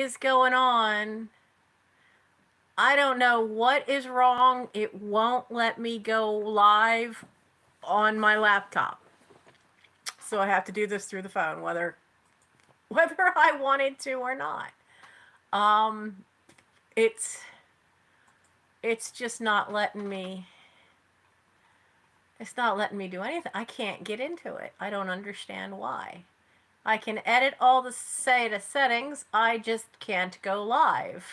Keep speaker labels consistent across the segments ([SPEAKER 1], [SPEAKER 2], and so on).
[SPEAKER 1] is going on? I don't know what is wrong. It won't let me go live on my laptop. So I have to do this through the phone, whether I wanted to or not. Um it's it's just not letting me it's not letting me do anything. I can't get into it. I don't understand why. I can edit all the settings. I just can't go live.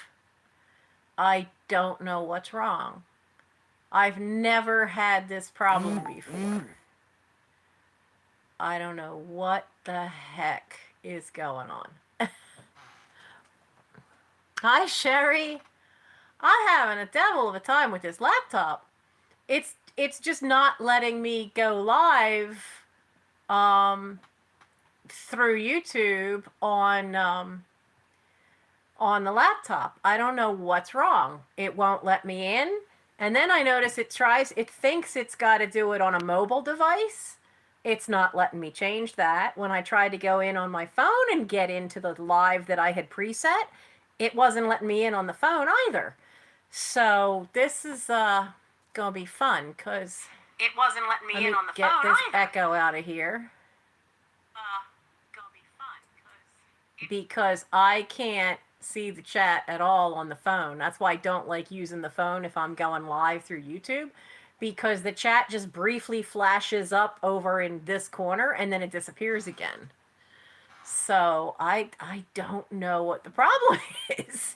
[SPEAKER 1] I don't know what's wrong. I've never had this problem before. I don't know what the heck is going on. Hi, Sherry. I'm having a devil of a time with this laptop. It's just not letting me go live um, through YouTube on the laptop. I don't know what's wrong. It won't let me in. And then I notice it thinks it's got to do it on a mobile device. It's not letting me change that. When I tried to go in on my phone and get into the live that I had preset, it wasn't letting me in on the phone either. So this is gonna be fun because
[SPEAKER 2] It wasn't letting me in on the
[SPEAKER 1] get
[SPEAKER 2] phone
[SPEAKER 1] this
[SPEAKER 2] either.
[SPEAKER 1] echo out of here
[SPEAKER 2] Gonna be fun
[SPEAKER 1] because I can't see the chat at all on the phone. That's why I don't like using the phone if I'm going live through YouTube, because the chat just briefly flashes up over in this corner and then it disappears again. So I don't know what the problem is.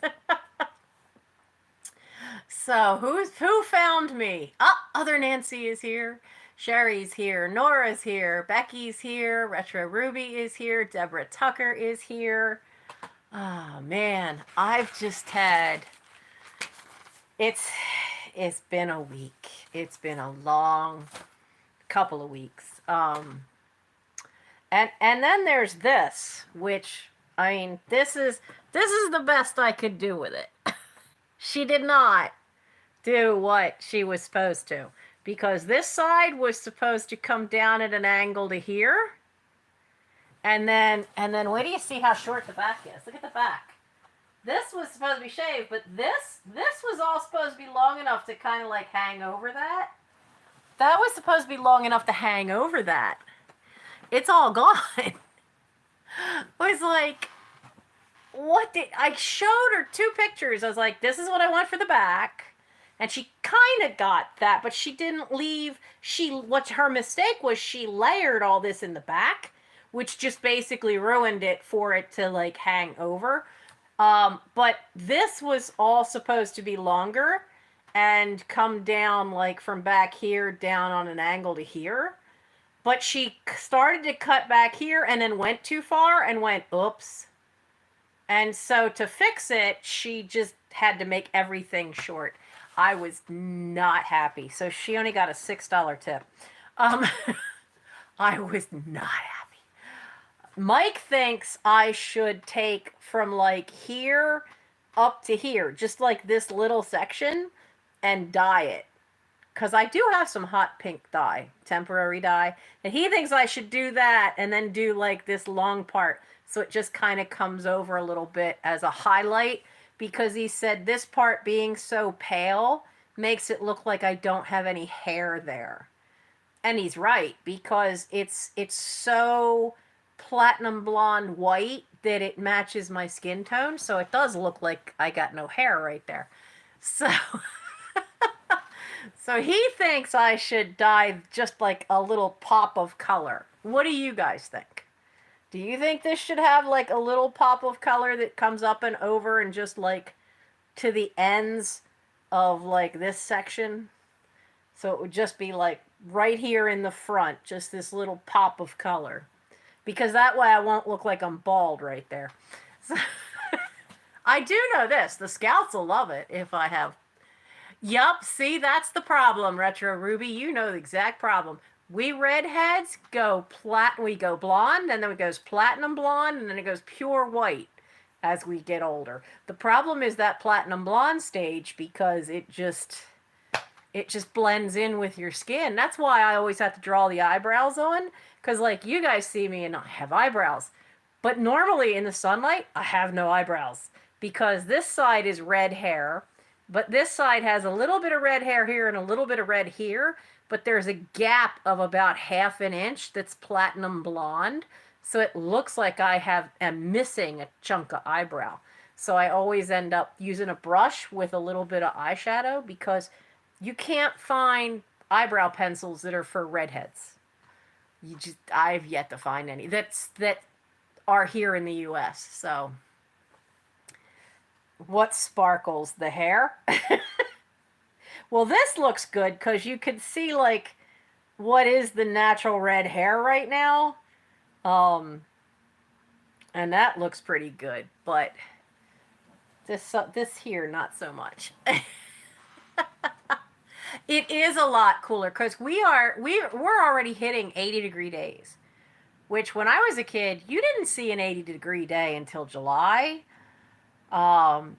[SPEAKER 1] So who found me? Other Nancy is here. Sherry's here. Nora's here. Becky's here. Retro Ruby is here. Deborah Tucker is here. Oh man, I've just had it's been a week. It's been a long couple of weeks. And then there's this, which I mean, this is the best I could do with it. She did not do what she was supposed to, because this side was supposed to come down at an angle to here. And then wait till you see how short the back is. Look at the back. This was supposed to be shaved, but this was all supposed to be long enough to kind of like hang over that. That was supposed to be long enough to hang over that. It's all gone. It was like, what did I showed her two pictures. I was like, this is what I want for the back. And she kind of got that, but she didn't leave. What her mistake was, she layered all this in the back, which just basically ruined it for it to like hang over. But this was all supposed to be longer and come down like from back here down on an angle to here. But she started to cut back here and then went too far and went, oops. And so to fix it, she just had to make everything short. I was not happy. So she only got a $6 tip. Um, I was not happy. Mike thinks I should take from like here up to here, just like this little section, and dye it. Because I do have some hot pink dye, temporary dye. And he thinks I should do that and then do like this long part. So it just kind of comes over a little bit as a highlight. Because he said this part being so pale makes it look like I don't have any hair there. And he's right, because it's so platinum blonde white that it matches my skin tone. So it does look like I got no hair right there. So so he thinks I should dye just like a little pop of color. What do you guys think? Do you think this should have like a little pop of color that comes up and over and just like to the ends of like this section? So it would just be like right here in the front, just this little pop of color. Because that way I won't look like I'm bald right there. So, I do know this. The scouts will love it if I have. Yup, see, that's the problem, Retro Ruby. You know the exact problem. We redheads we go blonde, and then it goes platinum blonde, and then it goes pure white as we get older. The problem is that platinum blonde stage, because it just blends in with your skin. That's why I always have to draw the eyebrows on, because like you guys see me and I have eyebrows. But normally in the sunlight, I have no eyebrows. because this side is red hair, but this side has a little bit of red hair here and a little bit of red here, but there's a gap of about half an inch that's platinum blonde. So it looks like am missing a chunk of eyebrow. So I always end up using a brush with a little bit of eyeshadow because you can't find eyebrow pencils that are for redheads. I've yet to find any that are here in the US. So what sparkles? The hair? Well, this looks good because you can see like what is the natural red hair right now. And that looks pretty good, but this here not so much. It is a lot cooler because we're already hitting 80-degree days, which when I was a kid, you didn't see an 80-degree day until July,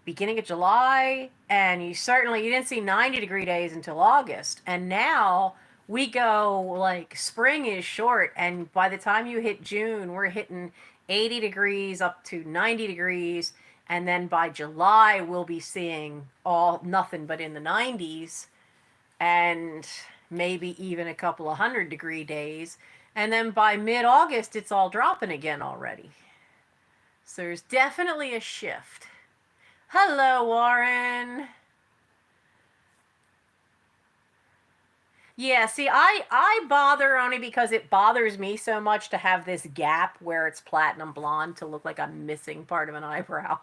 [SPEAKER 1] beginning of July, and you didn't see 90-degree days until August. And now we go like spring is short, and by the time you hit June, we're hitting 80 degrees up to 90 degrees, and then by July we'll be seeing nothing but in the 90s, and maybe even a couple of 100-degree days. And then by mid-August, it's all dropping again already. So there's definitely a shift. Hello, Warren. Yeah, see, I bother only because it bothers me so much to have this gap where it's platinum blonde to look like I'm missing part of an eyebrow.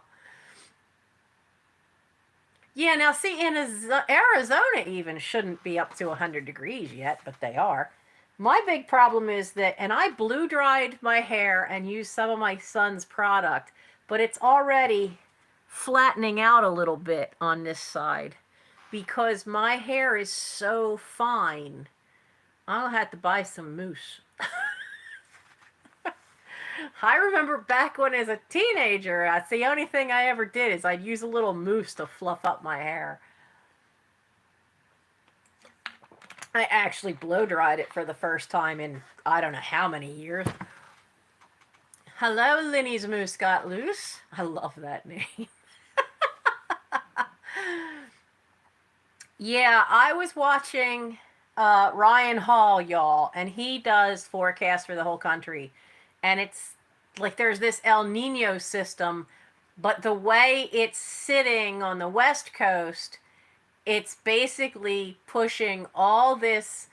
[SPEAKER 1] Yeah, now see, in Arizona even shouldn't be up to 100 degrees yet, but they are. My big problem is that, and I blow dried my hair and used some of my son's product, but it's already flattening out a little bit on this side because my hair is so fine. I'll have to buy some mousse. I remember back when as a teenager, that's the only thing I ever did is I'd use a little mousse to fluff up my hair. I actually blow dried it for the first time in I don't know how many years. Hello, Linny's Mousse Got Loose. I love that name. Yeah, I was watching Ryan Hall, y'all, and he does forecasts for the whole country. And it's like there's this El Nino system, but the way it's sitting on the West Coast, it's basically pushing all this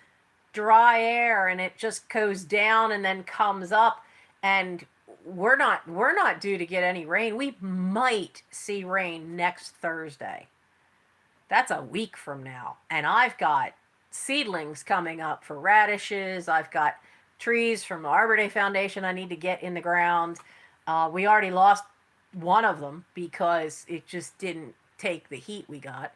[SPEAKER 1] dry air and it just goes down and then comes up, and we're not due to get any rain. We might see rain next Thursday. That's a week from now. And I've got seedlings coming up for radishes. I've got trees from the Arbor Day Foundation I need to get in the ground. We already lost one of them because it just didn't take the heat we got.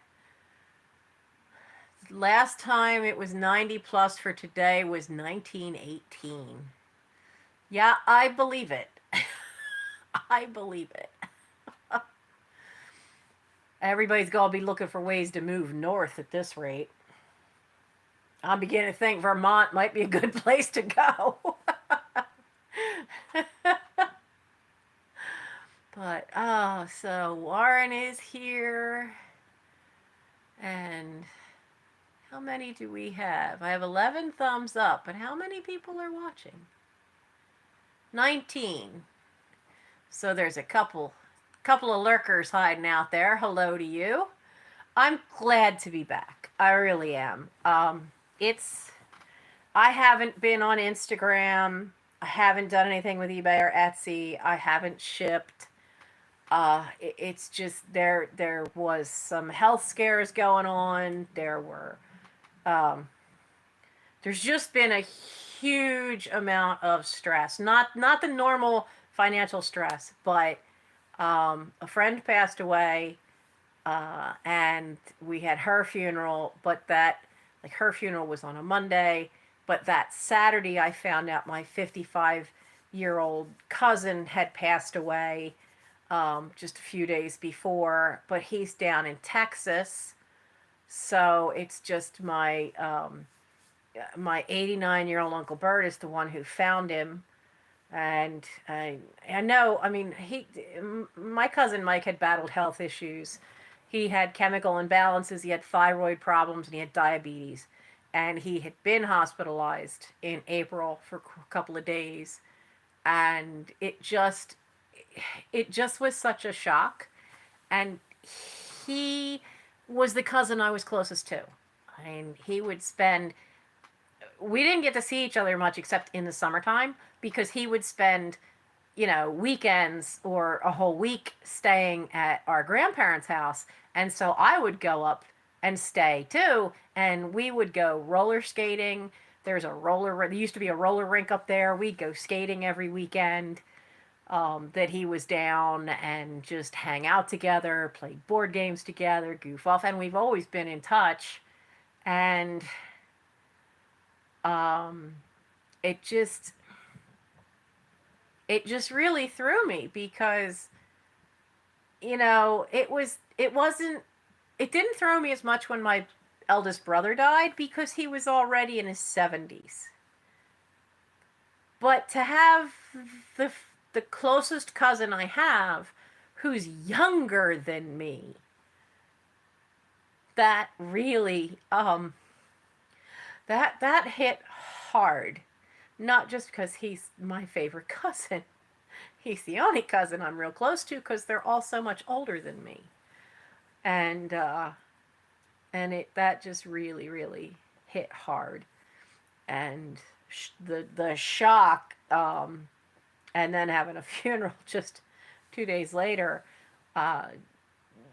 [SPEAKER 1] Last time it was 90 plus for today was 1918. Yeah, I believe it. I believe it. Everybody's going to be looking for ways to move north at this rate. I'm beginning to think Vermont might be a good place to go. But, so Warren is here. And how many do we have? I have 11 thumbs up, but how many people are watching? 19. So there's a couple of lurkers hiding out there. Hello to you. I'm glad to be back. I really am. I haven't been on Instagram. I haven't done anything with eBay or Etsy. I haven't shipped. It's just there was some health scares going on. There's just been a huge amount of stress. Not the normal financial stress, but a friend passed away, and we had her funeral, but her funeral was on a Monday, but that Saturday I found out my 55-year-old cousin had passed away just a few days before, but he's down in Texas, so it's just my 89-year-old Uncle Bert is the one who found him. And I know, I mean, my cousin Mike had battled health issues. He had chemical imbalances, he had thyroid problems, and he had diabetes. And he had been hospitalized in April for a couple of days. And it just was such a shock. And he was the cousin I was closest to. I mean, he would spend, we didn't get to see each other much except in the summertime because he would spend, weekends or a whole week staying at our grandparents' house. And so I would go up and stay too. And we would go roller skating. There used to be a roller rink up there. We'd go skating every weekend that he was down and just hang out together, play board games together, goof off. And we've always been in touch. And um, it just it just really threw me because it didn't throw me as much when my eldest brother died because he was already in his 70s. But to have the the closest cousin I have who's younger than me, that really that hit hard. Not just because he's my favorite cousin. He's the only cousin I'm real close to because they're all so much older than me. And it that just really really hit hard. And the shock, and then having a funeral just 2 days later, uh,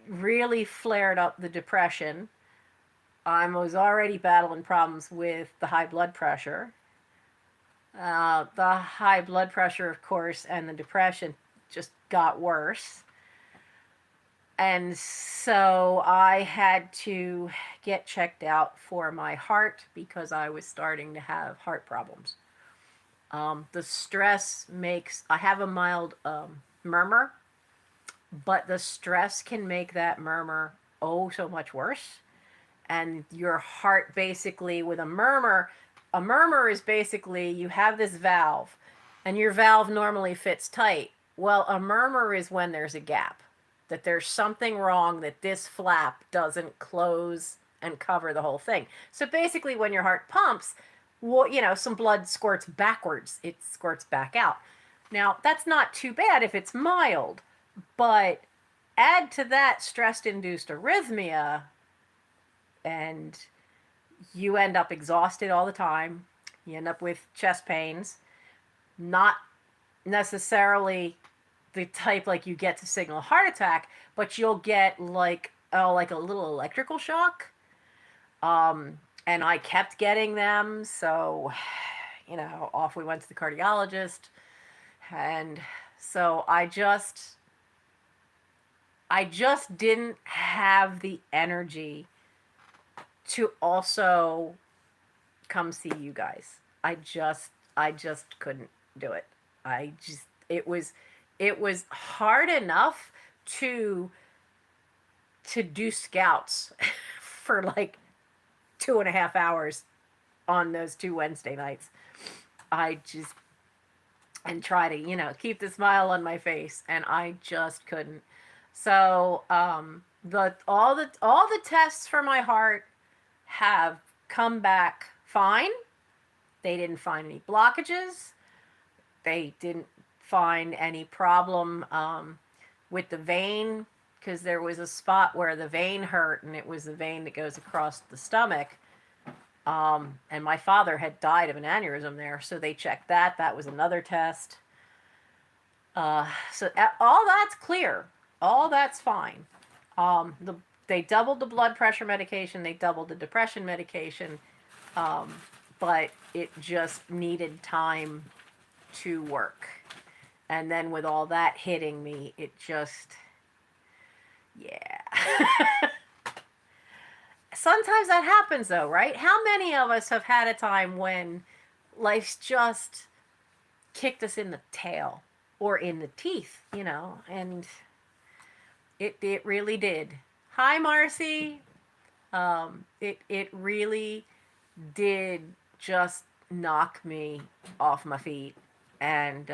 [SPEAKER 1] really flared up the depression. I was already battling problems with the high blood pressure. The high blood pressure, of course, and the depression just got worse. And so I had to get checked out for my heart because I was starting to have heart problems. The stress makes, I have a mild murmur, but the stress can make that murmur oh so much worse. And your heart basically, with a murmur is basically you have this valve and your valve normally fits tight. Well, a murmur is when there's a gap, that there's something wrong, that this flap doesn't close and cover the whole thing. So basically, when your heart pumps, well, some blood squirts backwards, it squirts back out. Now, that's not too bad if it's mild, but add to that stress induced arrhythmia, and you end up exhausted all the time. You end up with chest pains, not necessarily the type like you get to signal a heart attack, but you'll get like a little electrical shock. And I kept getting them, so off we went to the cardiologist, and so I just didn't have the energy to also come see you guys. I just couldn't do it. I just it was hard enough to do scouts for like 2.5 hours on those 2 Wednesday nights. I just and try to keep the smile on my face, and I just couldn't. So the all the tests for my heart have come back fine. They didn't find any blockages. They didn't find any problem with the vein, because there was a spot where the vein hurt, and it was the vein that goes across the stomach. And my father had died of an aneurysm there, so they checked that. That was another test. So all that's clear. All that's fine. They doubled the blood pressure medication. They doubled the depression medication. But it just needed time to work. And then with all that hitting me, it just, yeah. Sometimes that happens though, right? How many of us have had a time when life's just kicked us in the tail or in the teeth, and it really did. Hi, Marcy. It really did just knock me off my feet. and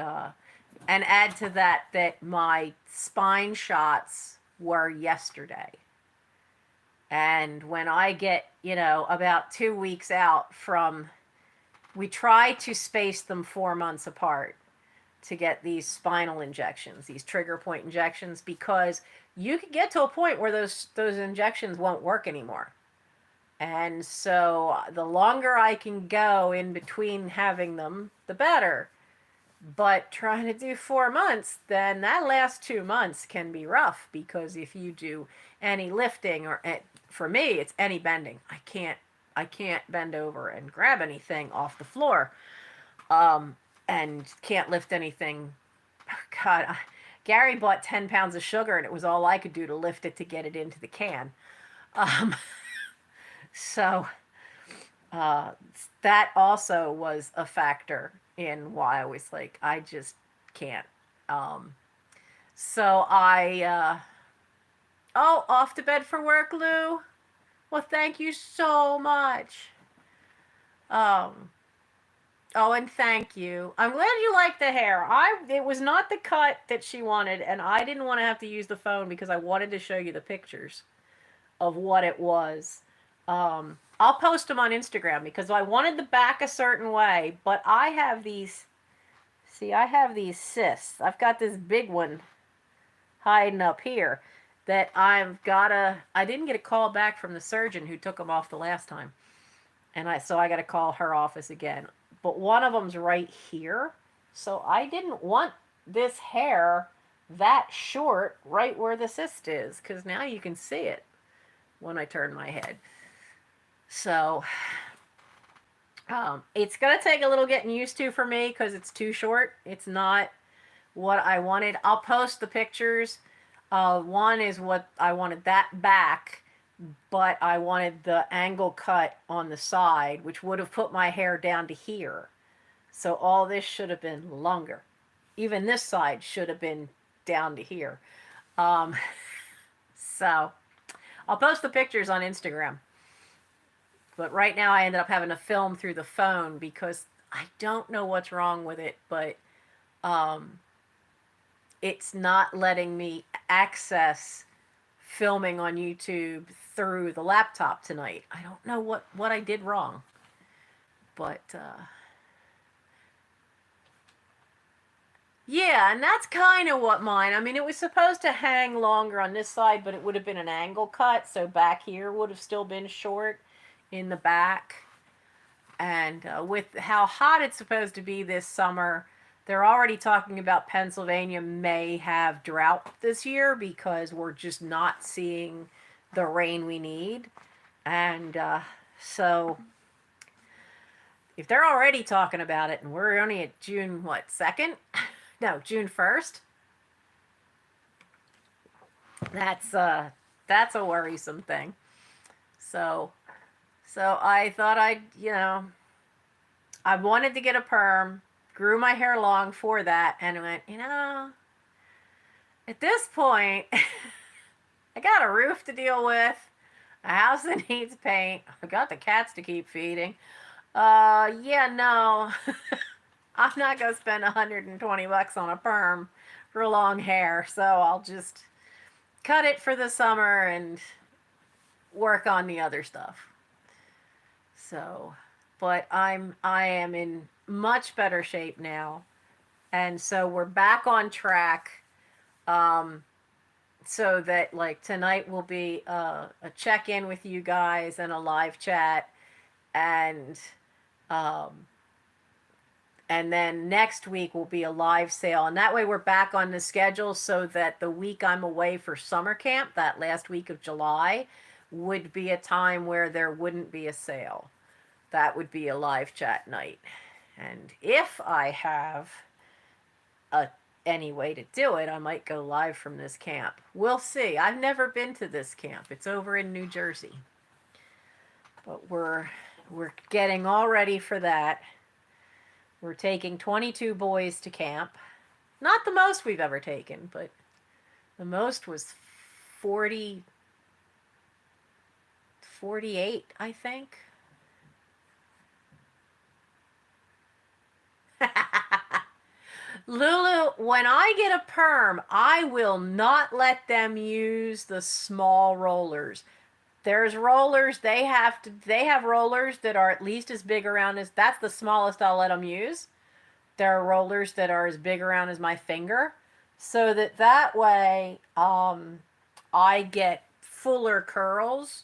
[SPEAKER 1] add to that my spine shots were yesterday. And when I get, about 2 weeks out from, we try to space them 4 months apart to get these spinal injections, these trigger point injections, because you could get to a point where those injections won't work anymore. And so the longer I can go in between having them, the better. But trying to do 4 months, then that last 2 months can be rough, because if you do any lifting, or for me, it's any bending. I can't bend over and grab anything off the floor, and can't lift anything. God, Gary bought 10 pounds of sugar, and it was all I could do to lift it to get it into the can. Um, so uh, that also was a factor in why I was like, I just can't. So off to bed for work, Lou. Well, thank you so much. Um, oh, and thank you. I'm glad you like the hair. It was not the cut that she wanted, and I didn't want to have to use the phone because I wanted to show you the pictures of what it was. I'll post them on Instagram because I wanted the back a certain way, but I have these. See, I have these cysts. I've got this big one hiding up here that I didn't get a call back from the surgeon who took them off the last time. So I got to call her office again. But one of them's right here. So I didn't want this hair that short right where the cyst is, because now you can see it when I turn my head. So it's going to take a little getting used to for me because it's too short. It's not what I wanted. I'll post the pictures. One is what I wanted that back, but I wanted the angle cut on the side, which would have put my hair down to here. So all this should have been longer. Even this side should have been down to here. So I'll post the pictures on Instagram. But right now I ended up having to film through the phone because I don't know what's wrong with it, but it's not letting me access filming on YouTube through the laptop tonight. I don't know what I did wrong. But yeah, and that's kind of what mine. I mean, it was supposed to hang longer on this side, but it would have been an angle cut, so back here would have still been short in the back. And with how hot it's supposed to be this summer, they're already talking about Pennsylvania may have drought this year because we're just not seeing the rain we need. And so if they're already talking about it, and we're only at June, 2nd? No, June 1st. That's a worrisome thing. So I thought I wanted to get a perm, grew my hair long for that, and went, at this point, I got a roof to deal with, a house that needs paint, I got the cats to keep feeding. No, I'm not going to spend $120 on a perm for long hair, so I'll just cut it for the summer and work on the other stuff. So, but I am in much better shape now, and so we're back on track. So that like tonight will be a check-in with you guys and a live chat, and then next week will be a live sale, and that way we're back on the schedule so that the week I'm away for summer camp, that last week of July, would be a time where there wouldn't be a sale. That would be a live chat night. And if I have any way to do it, I might go live from this camp. We'll see. I've never been to this camp. It's over in New Jersey. But we're getting all ready for that. We're taking 22 boys to camp. Not the most we've ever taken, but the most was 48, I think. Lulu, when I get a perm, I will not let them use the small rollers. There's rollers, they have rollers that are at least as big around as, that's the smallest I'll let them use. There are rollers that are as big around as my finger, so that way I get fuller curls,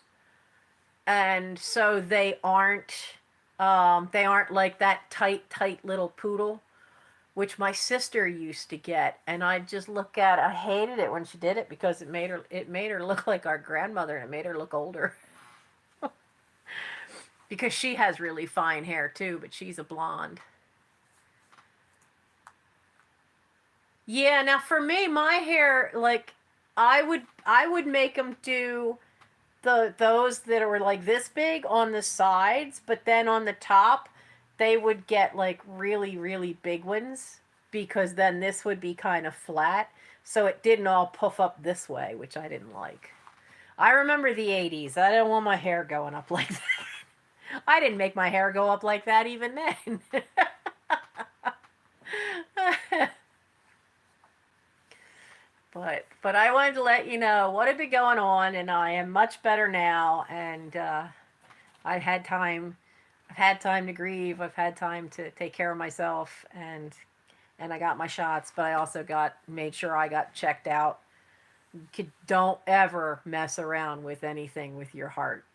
[SPEAKER 1] and so they aren't like that tight little poodle, which my sister used to get, and I just look at I hated it when she did it because it made her look like our grandmother, and it made her look older. Because she has really fine hair too, but she's a blonde. Yeah, now for me, my hair, like, I would make them do those that were like this big on the sides, but then on the top, they would get like really big ones, because then this would be kind of flat, so it didn't all puff up this way, which I didn't like. I remember the 80s. I didn't want my hair going up like that. I didn't make my hair go up like that even then. But I wanted to let you know what had been going on, and I am much better now. And I've had time. I've had time to grieve. I've had time to take care of myself, and I got my shots. But I also made sure I got checked out. Don't ever mess around with anything with your heart.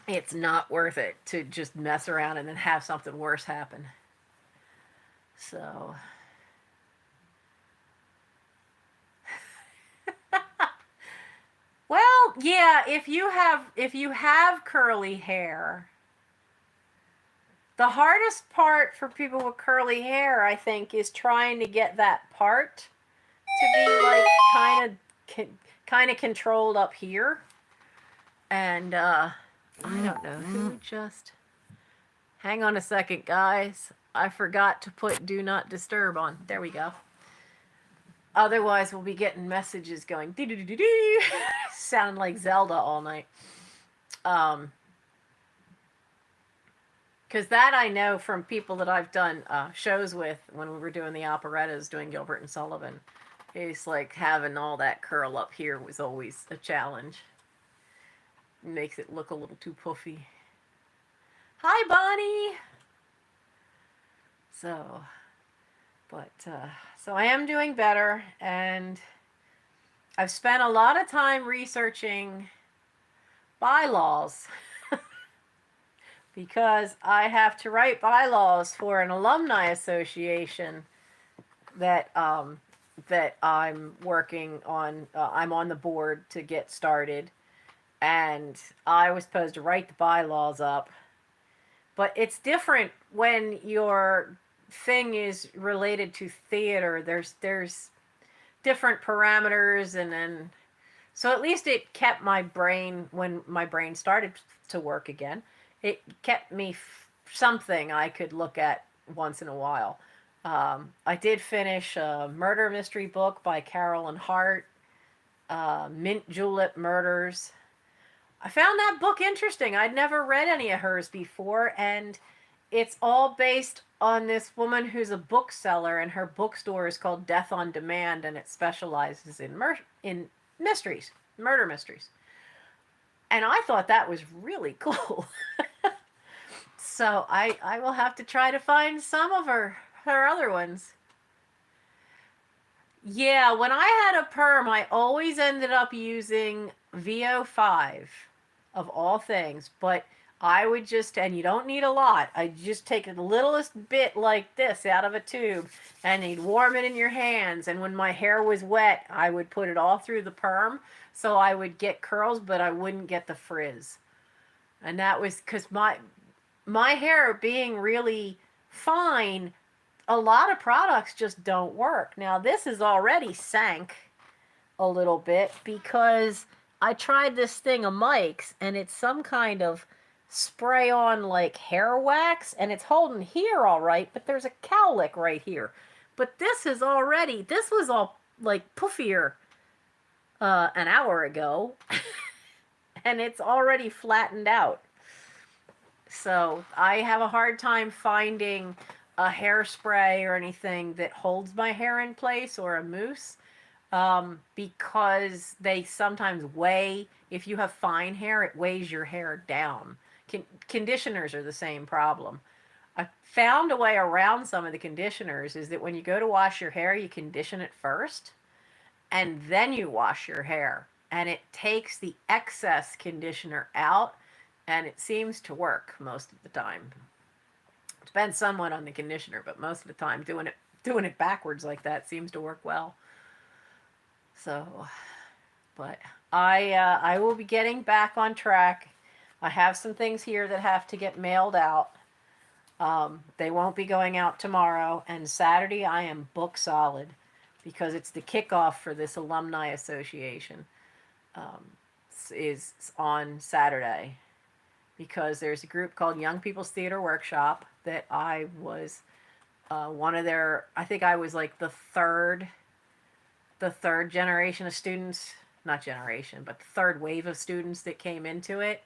[SPEAKER 1] It's not worth it to just mess around and then have something worse happen. So. Well, yeah, if you have curly hair, the hardest part for people with curly hair, I think, is trying to get that part to be like kind of controlled up here. And I don't know who just. Hang on a second, guys. I forgot to put do not disturb on. There we go. Otherwise, we'll be getting messages going dee dee dee dee, sound like Zelda all night. Because that I know from people that I've done shows with when we were doing the operettas, doing Gilbert and Sullivan. It's like having all that curl up here was always a challenge. It makes it look a little too puffy. Hi, Bonnie. So I am doing better, and I've spent a lot of time researching bylaws because I have to write bylaws for an alumni association that I'm working on. I'm on the board to get started, and I was supposed to write the bylaws up, but it's different when your thing is related to theater. There's different parameters, and then so at least it kept my brain, when my brain started to work again, it kept me something I could look at once in a while. I did finish a murder mystery book by Carolyn Hart, Mint Julep Murders. I found that book interesting. I'd never read any of hers before, and it's all based on this woman who's a bookseller, and her bookstore is called Death on Demand, and it specializes in mysteries, murder mysteries. And I thought that was really cool. So I will have to try to find some of her other ones. Yeah, when I had a perm, I always ended up using VO5 of all things, but I would just, and you don't need a lot, I just take the littlest bit like this out of a tube, and you'd warm it in your hands, and when my hair was wet, I would put it all through the perm, so I would get curls, but I wouldn't get the frizz. And that was because my hair being really fine, a lot of products just don't work. Now, this is already sank a little bit because I tried this thing of Mike's, and it's some kind of spray on like hair wax, and it's holding here all right, but there's a cowlick right here. But this was all like puffier an hour ago, and it's already flattened out. So I have a hard time finding a hairspray or anything that holds my hair in place, or a mousse, because they sometimes weigh. If you have fine hair, it weighs your hair down. Conditioners are the same problem. I found a way around some of the conditioners is that when you go to wash your hair, you condition it first and then you wash your hair. And it takes the excess conditioner out, and it seems to work most of the time. Depends somewhat on the conditioner, but most of the time doing it backwards like that seems to work well. So, but I will be getting back on track. I have some things here that have to get mailed out. They won't be going out tomorrow, and Saturday I am book solid because it's the kickoff for this alumni association. Um, is on Saturday because there's a group called Young People's Theater Workshop that I was one of their. I think I was like the third generation of students, not generation, but the third wave of students that came into it,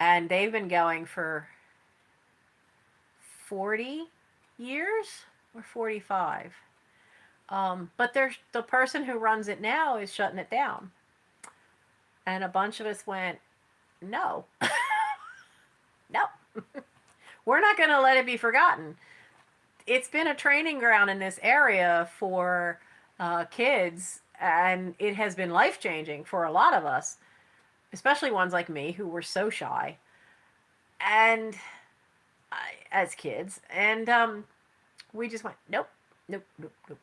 [SPEAKER 1] and they've been going for 40 years or 45. But there's the person who runs it now is shutting it down. And a bunch of us went, no, no, we're not going to let it be forgotten. It's been a training ground in this area for kids, and it has been life changing for a lot of us, especially ones like me who were so shy. And as kids, and we just went, nope, nope, nope, nope.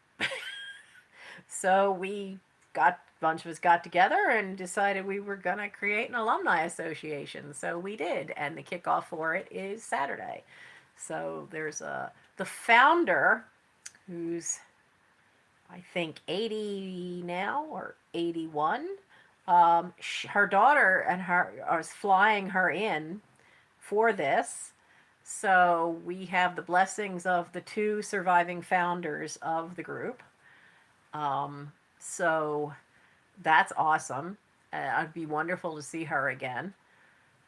[SPEAKER 1] So a bunch of us got together and decided we were gonna create an alumni association. So we did, and the kickoff for it is Saturday. So there's the founder, who's I think 80 now or 81. Her daughter and her are flying her in for this. So we have the blessings of the two surviving founders of the group. So that's awesome. It'd be wonderful to see her again.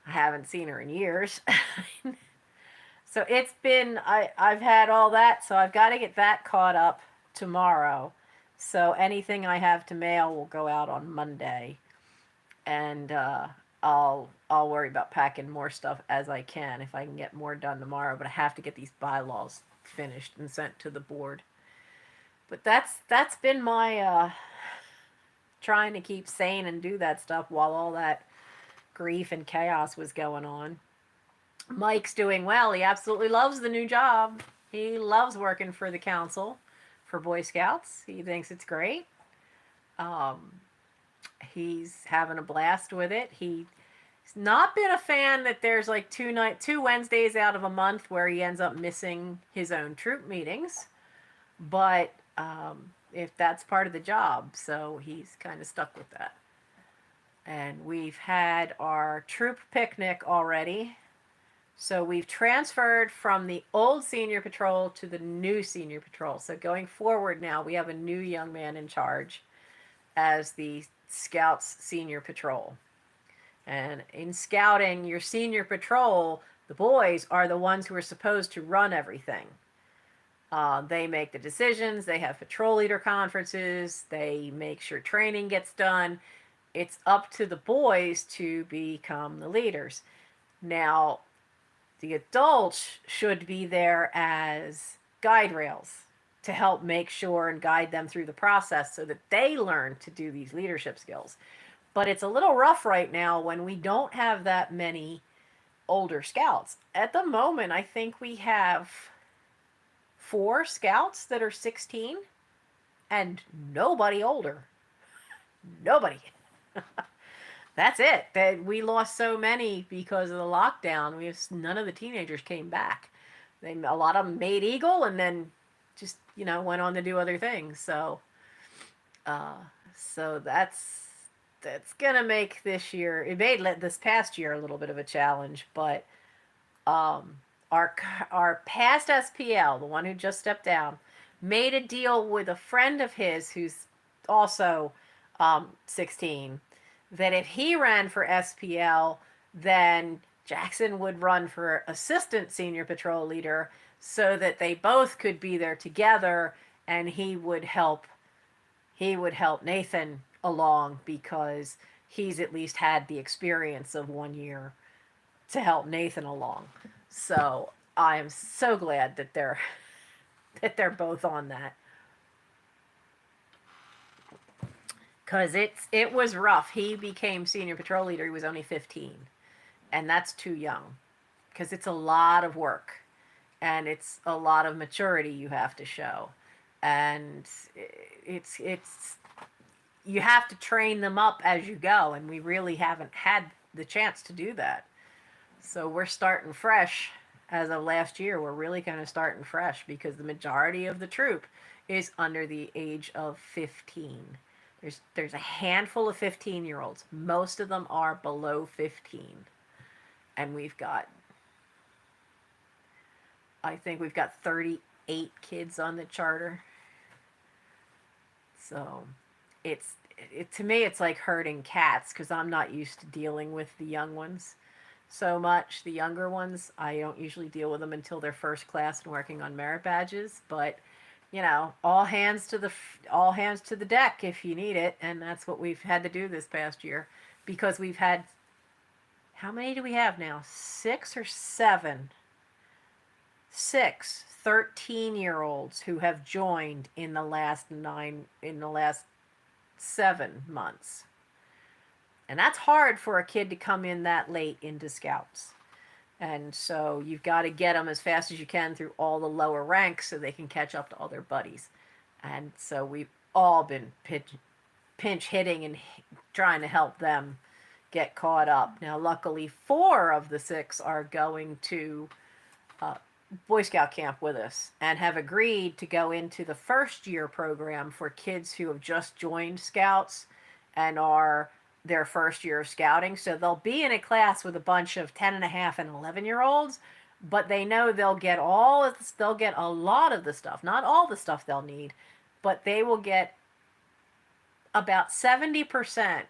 [SPEAKER 1] I haven't seen her in years. So it's been, I've had all that, so I've got to get that caught up tomorrow. So anything I have to mail will go out on Monday. And I'll worry about packing more stuff as I can if I can get more done tomorrow. But I have to get these bylaws finished and sent to the board. But that's been my trying to keep sane and do that stuff while all that grief and chaos was going on. Mike's doing well. He absolutely loves the new job. He loves working for the council for Boy Scouts. He thinks it's great. He's having a blast with it. He's not been a fan that there's like two Wednesdays out of a month where he ends up missing his own troop meetings. But if that's part of the job, so he's kind of stuck with that. And we've had our troop picnic already. So we've transferred from the old senior patrol to the new senior patrol. So going forward now, we have a new young man in charge as the Scouts senior patrol. And in scouting, your senior patrol, the boys are the ones who are supposed to run everything. They make the decisions, they have patrol leader conferences, they make sure training gets done. It's up to the boys to become the leaders. Now, the adults should be there as guide rails to help make sure and guide them through the process so that they learn to do these leadership skills. But it's a little rough right now when we don't have that many older scouts. At the moment, I think we have 4 scouts that are 16 and nobody older. Nobody. That's it. That we lost so many because of the lockdown. None of the teenagers came back. A lot of them made Eagle and then just went on to do other things. So that's gonna make this year. It made this past year a little bit of a challenge, but our past SPL, the one who just stepped down, made a deal with a friend of his who's also 16. That if he ran for SPL, then Jackson would run for assistant senior patrol leader. so that they both could be there together, and he would help Nathan along because he's at least had the experience of 1 year to help Nathan along. So I am so glad that they're both on that. Because it was rough. He became senior patrol leader. He was only 15, and that's too young. Because it's a lot of work, and it's a lot of maturity you have to show, and it's you have to train them up as you go, and we really haven't had the chance to do that. So we're starting fresh. As of last year, we're really kind of starting fresh because the majority of the troop is under the age of 15. There's a handful of 15-year-olds. Most of them are below 15. And I think we've got 38 kids on the charter. So to me, it's like herding cats because I'm not used to dealing with the young ones so much. The younger ones, I don't usually deal with them until they're first class and working on merit badges. But all hands to the deck if you need it, and that's what we've had to do this past year because we've had, how many do we have now? 6 or 7? 6 13-year-olds who have joined in the last 7 months. And that's hard for a kid to come in that late into scouts. And so you've got to get them as fast as you can through all the lower ranks so they can catch up to all their buddies. And so we've all been pinch hitting and trying to help them get caught up. Now, luckily, 4 of the 6 are going to Boy Scout camp with us and have agreed to go into the first year program for kids who have just joined scouts and are their first year of scouting. So they'll be in a class with a bunch of 10 and a half and 11-year-olds, but they know they'll get a lot of the stuff, not all the stuff they'll need, but they will get about 70%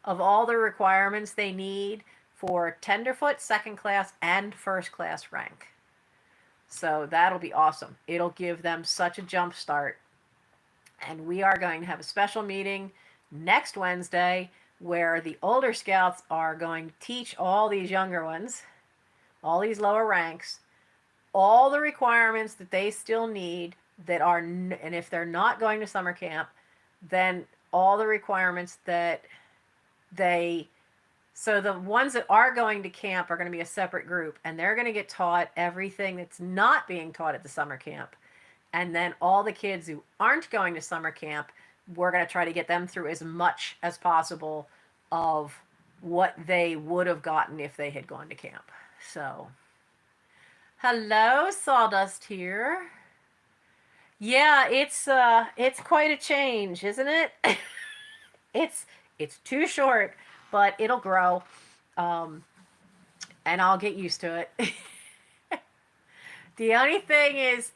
[SPEAKER 1] of all the requirements they need for tenderfoot, second class, and first class rank. So that'll be awesome. It'll give them such a jump start. And we are going to have a special meeting next Wednesday where the older scouts are going to teach all these younger ones, all these lower ranks, all the requirements that they still need and if they're not going to summer camp, then all the requirements that so the ones that are going to camp are going to be a separate group, and they're going to get taught everything that's not being taught at the summer camp. And then all the kids who aren't going to summer camp, we're going to try to get them through as much as possible of what they would have gotten if they had gone to camp. So, hello, Sawdust here. Yeah, it's quite a change, isn't it? It's too short, but it'll grow, and I'll get used to it. The only thing is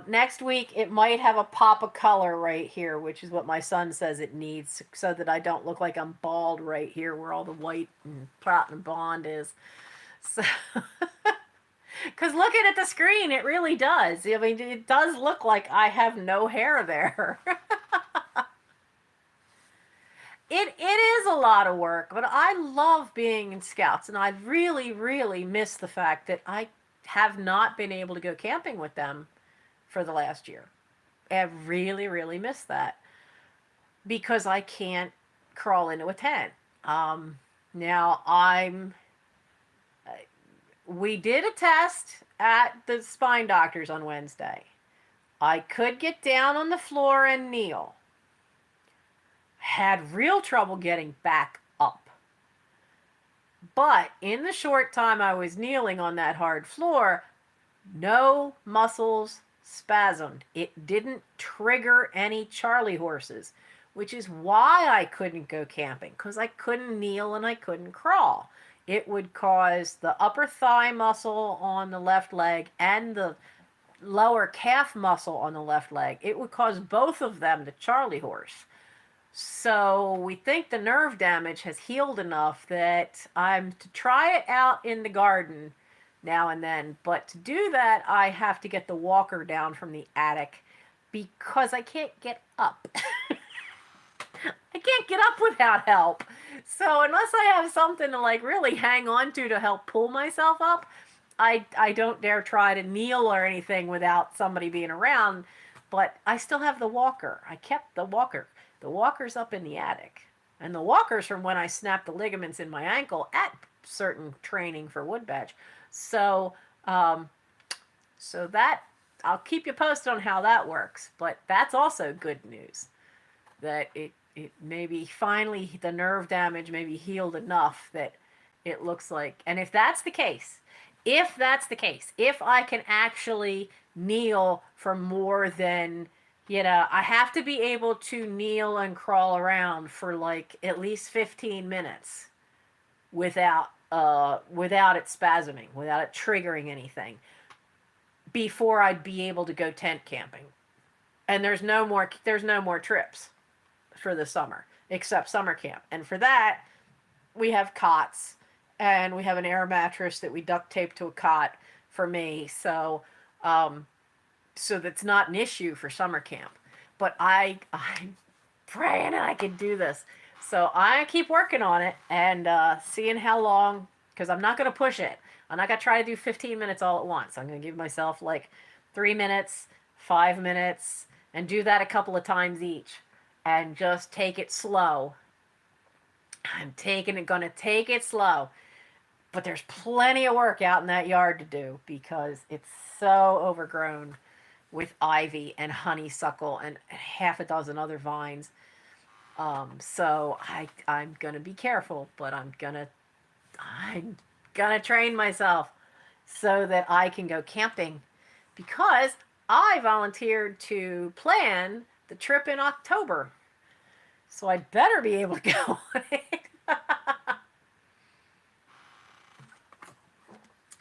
[SPEAKER 1] next week it might have a pop of color right here, which is what my son says it needs, so that I don't look like I'm bald right here where all the white and platinum blonde is. So, because looking at the screen, it really does. I mean, it does look like I have no hair there. It is a lot of work, but I love being in Scouts, and I really, really miss the fact that I have not been able to go camping with them for the last year. I really, really miss that because I can't crawl into a tent. Now we did a test at the spine doctor's on Wednesday. I could get down on the floor and kneel. Had real trouble getting back up. But in the short time I was kneeling on that hard floor, no muscles spasmed. It didn't trigger any Charlie horses, which is why I couldn't go camping, because I couldn't kneel and I couldn't crawl. It would cause the upper thigh muscle on the left leg and the lower calf muscle on the left leg. It would cause both of them to Charlie horse. So we think the nerve damage has healed enough that I'm to try it out in the garden now and then. But to do that, I have to get the walker down from the attic because I can't get up. I can't get up without help. So unless I have something to like really hang on to help pull myself up, I don't dare try to kneel or anything without somebody being around. But I still have the walker. I kept the walker. The walker's up in the attic. And the walker's from when I snapped the ligaments in my ankle at certain training for wood badge. So, um, so that I'll keep you posted on how that works. But that's also good news that it maybe finally the nerve damage maybe healed enough that it looks like. And if that's the case, if I can actually kneel for more than, I have to be able to kneel and crawl around for like at least 15 minutes without it spasming, without it triggering anything before I'd be able to go tent camping. And there's no more trips for the summer except summer camp. And for that, we have cots and we have an air mattress that we duct tape to a cot for me. So that's not an issue for summer camp. But I'm praying I can do this. So I keep working on it and seeing how long, because I'm not going to push it. I'm not going to try to do 15 minutes all at once. I'm going to give myself like 3 minutes, 5 minutes, and do that a couple of times each. And just take it slow. I'm going to take it slow. But there's plenty of work out in that yard to do because it's so overgrown with ivy and honeysuckle and half a dozen other vines. So I'm gonna be careful, but I'm gonna train myself so that I can go camping because I volunteered to plan the trip in October. So I'd better be able to go on it.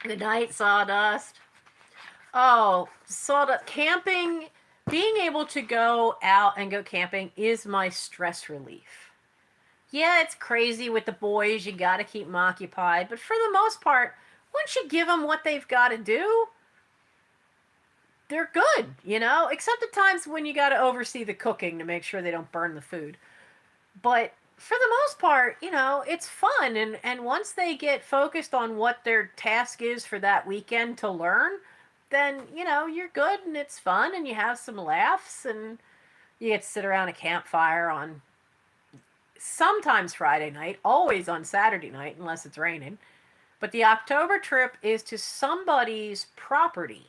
[SPEAKER 1] Good night, Sawdust. Oh, sawdust. Camping, being able to go out and go camping is my stress relief. Yeah, it's crazy with the boys. You got to keep them occupied. But for the most part, once you give them what they've got to do, they're good, except at times when you got to oversee the cooking to make sure they don't burn the food. But for the most part, it's fun. And once they get focused on what their task is for that weekend to learn, then, you're good and it's fun and you have some laughs and you get to sit around a campfire on sometimes Friday night, always on Saturday night, unless it's raining. But the October trip is to somebody's property.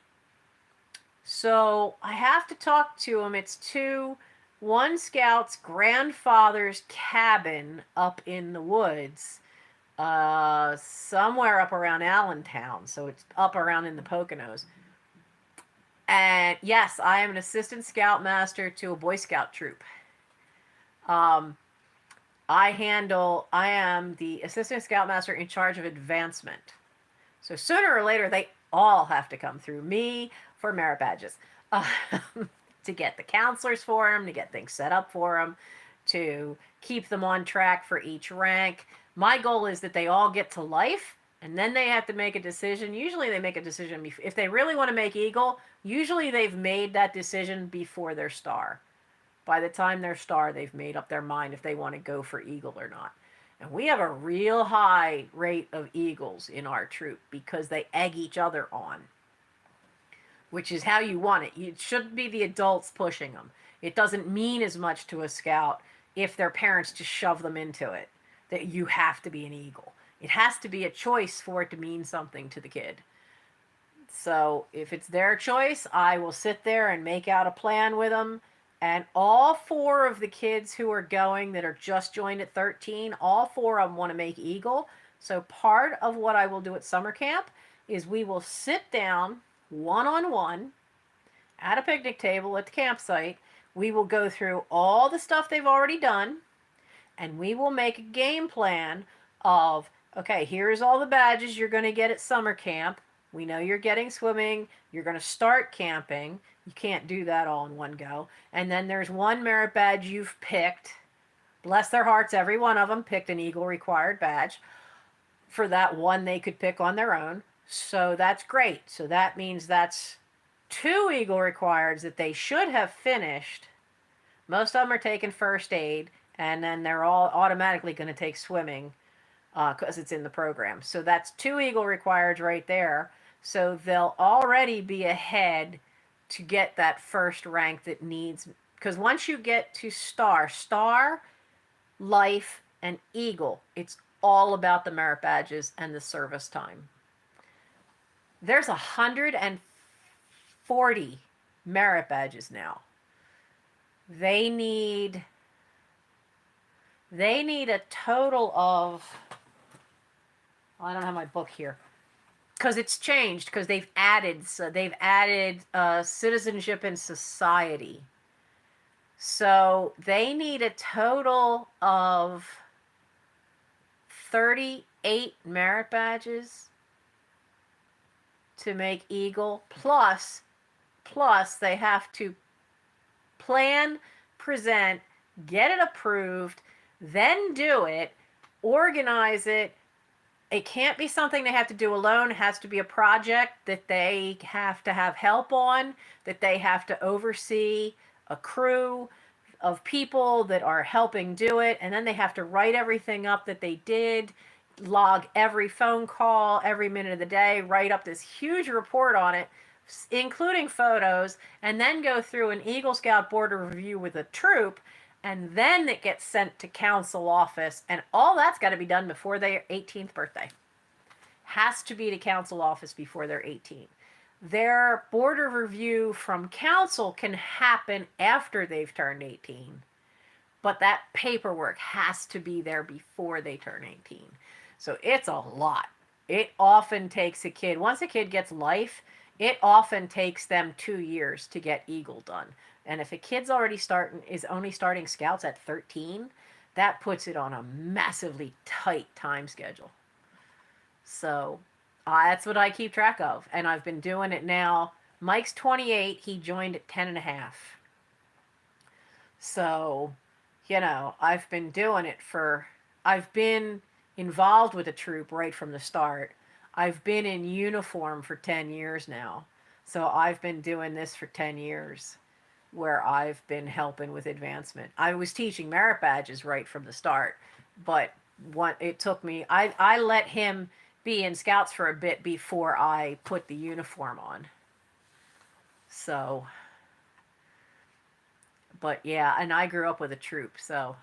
[SPEAKER 1] So I have to talk to them. It's to one scout's grandfather's cabin up in the woods, somewhere up around Allentown. So it's up around in the Poconos. And yes, I am an assistant scoutmaster to a Boy Scout troop. I am the assistant scoutmaster in charge of advancement. So sooner or later, they all have to come through me for merit badges. To get the counselors for them, to get things set up for them, to keep them on track for each rank. My goal is that they all get to life, and then they have to make a decision. Usually they make a decision, if they really want to make Eagle, usually they've made that decision before their star. By the time they're star, they've made up their mind if they want to go for Eagle or not. And we have a real high rate of Eagles in our troop because they egg each other on, which is how you want it. It shouldn't be the adults pushing them. It doesn't mean as much to a scout if their parents just shove them into it, that you have to be an Eagle. It has to be a choice for it to mean something to the kid. So if it's their choice, I will sit there and make out a plan with them. And all 4 of the kids who are going that are just joined at 13, all 4 of them want to make Eagle. So part of what I will do at summer camp is we will sit down one-on-one at a picnic table at the campsite. We will go through all the stuff they've already done, and we will make a game plan of, okay, here's all the badges you're going to get at summer camp. We know you're getting swimming. You're going to start camping. You can't do that all in one go. And then there's one merit badge you've picked. Bless their hearts, every one of them picked an Eagle required badge for that one they could pick on their own. So that's great. So that means that's 2 Eagle requireds that they should have finished. Most of them are taking first aid, and then they're all automatically going to take swimming because it's in the program. So that's 2 Eagle requireds right there. So they'll already be ahead to get that first rank that needs. Because once you get to star, life, and Eagle, it's all about the merit badges and the service time. There's 140 merit badges now. They need a total of, I don't have my book here because it's changed because they've added citizenship and society. So they need a total of 38 merit badges to make Eagle, plus they have to plan, present, get it approved, then do it, organize it. It can't be something they have to do alone. It has to be a project that they have to have help on, that they have to oversee a crew of people that are helping do it, and then they have to write everything up that they did, log every phone call, every minute of the day, write up this huge report on it, including photos, and then go through an Eagle Scout board of review with a troop, and then it gets sent to council office, and all that's got to be done before their 18th birthday. Has to be to council office before they're 18. Their board of review from council can happen after they've turned 18, but that paperwork has to be there before they turn 18. So it's a lot. It often takes a kid, once a kid gets life, it often takes them 2 years to get Eagle done. And if a kid's only starting Scouts at 13, that puts it on a massively tight time schedule. So that's what I keep track of. And I've been doing it now. Mike's 28. He joined at 10 and a half. So, I've been doing it I've been involved with a troop right from the start. I've been in uniform for 10 years now. So I've been doing this for 10 years where I've been helping with advancement. I was teaching merit badges right from the start, but it took me, I let him be in Scouts for a bit before I put the uniform on. So, but yeah, and I grew up with a troop, so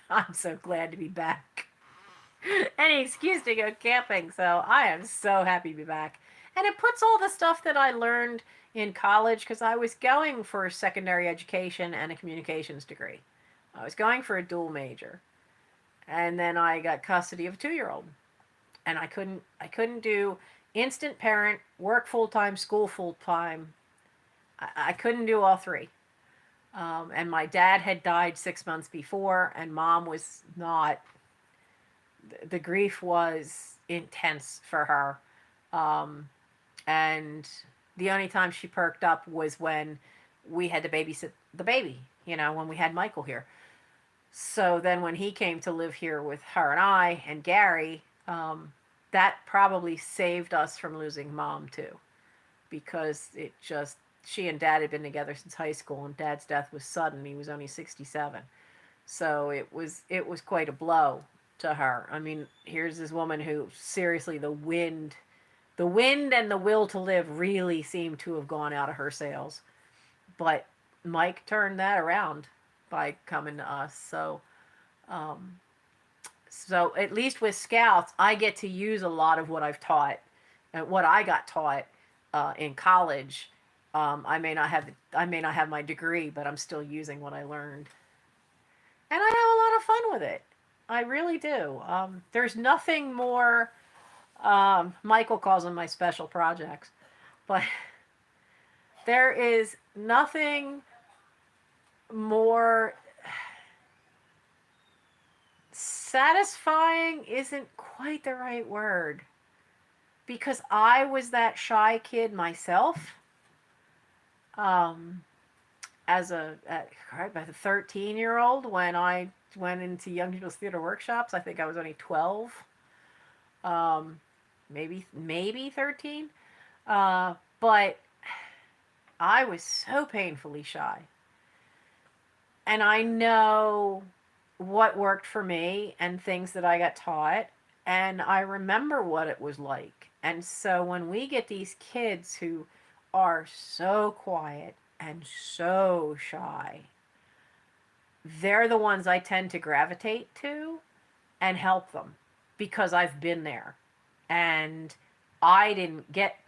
[SPEAKER 1] I'm so glad to be back. Any excuse to go camping, so I am so happy to be back. And it puts all the stuff that I learned in college, because I was going for secondary education and a communications degree. I was going for a dual major. And then I got custody of a 2-year-old. And I couldn't do instant parent, work full-time, school full-time. I couldn't do all three. And my dad had died 6 months before, and mom was not, the grief was intense for her. And the only time she perked up was when we had to babysit the baby, when we had Michael here. So then when he came to live here with her and I and Gary, that probably saved us from losing mom too. Because she and dad had been together since high school, and dad's death was sudden. He was only 67. So it was quite a blow to her. I mean, here's this woman who, seriously, the wind and the will to live really seemed to have gone out of her sails. But Mike turned that around by coming to us. So at least with Scouts, I get to use a lot of what I've taught, and what I got taught in college. I may not have my degree, but I'm still using what I learned, and I have a lot of fun with it. I really do. There's nothing more. Michael calls them my special projects, but there is nothing more satisfying. Isn't quite the right word, because I was that shy kid myself. As a 13-year-old, when I went into Young People's Theater Workshops, I think I was only 12. maybe 13. But I was so painfully shy. And I know what worked for me and things that I got taught. And I remember what it was like. And so when we get these kids who are so quiet and so shy, they're the ones I tend to gravitate to and help them because I've been there. And I didn't get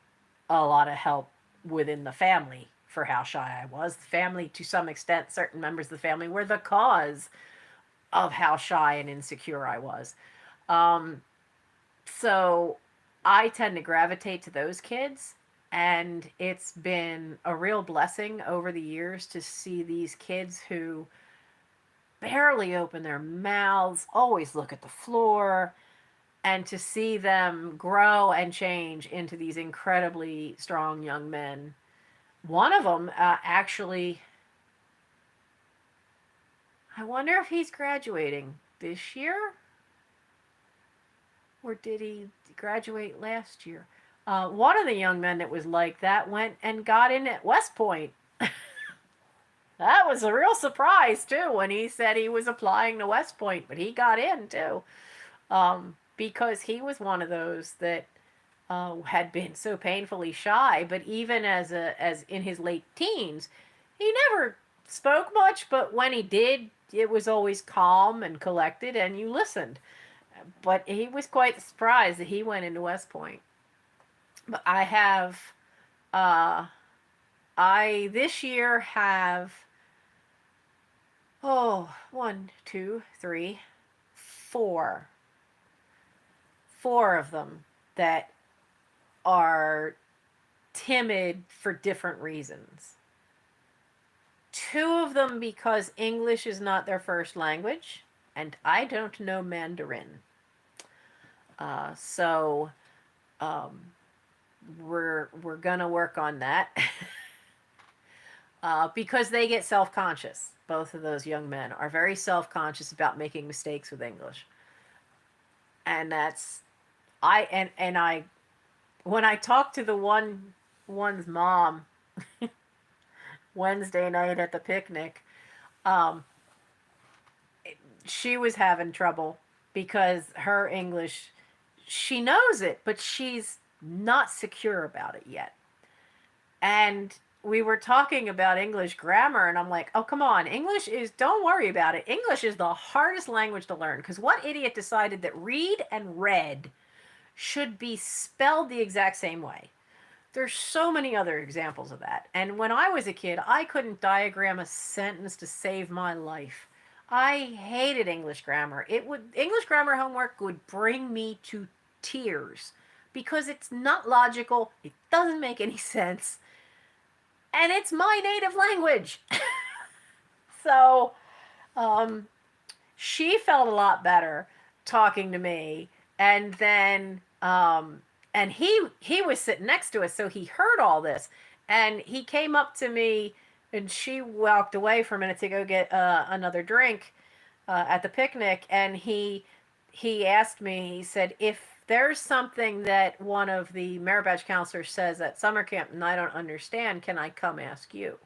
[SPEAKER 1] a lot of help within the family for how shy I was. The family, to some extent, certain members of the family were the cause of how shy and insecure I was. Um, so I tend to gravitate to those kids. And it's been a real blessing over the years to see these kids who barely open their mouths, always look at the floor, and to see them grow and change into these incredibly strong young men. One of them actually, I wonder if he's graduating this year, or did he graduate last year? One of the young men that was like that went and got in at West Point. That was a real surprise too when he said he was applying to West Point, but he got in too, because he was one of those that had been so painfully shy. But even as in his late teens, he never spoke much. But when he did, it was always calm and collected, and you listened. But he was quite surprised that he went into West Point. But I have, I this year have, oh, 4 of them that are timid for different reasons. 2 of them because English is not their first language, and I don't know Mandarin. So we're gonna work on that. Because they get self-conscious. Both of those young men are very self-conscious about making mistakes with English. And that's I when I talked to the one's mom Wednesday night at the picnic, um, she was having trouble because her English, she knows it, but she's not secure about it yet. And we were talking about English grammar, and I'm like, oh, come on. Don't worry about it. English is the hardest language to learn, because what idiot decided that read and read should be spelled the exact same way? There's so many other examples of that. And when I was a kid, I couldn't diagram a sentence to save my life. I hated English grammar. English grammar homework would bring me to tears because it's not logical, it doesn't make any sense, and it's my native language. So, she felt a lot better talking to me, and then and he was sitting next to us, so he heard all this, and he came up to me, and she walked away for a minute to go get another drink at the picnic, and he asked me, he said, if there's something that one of the merit badge counselors says at summer camp and I don't understand, can I come ask you?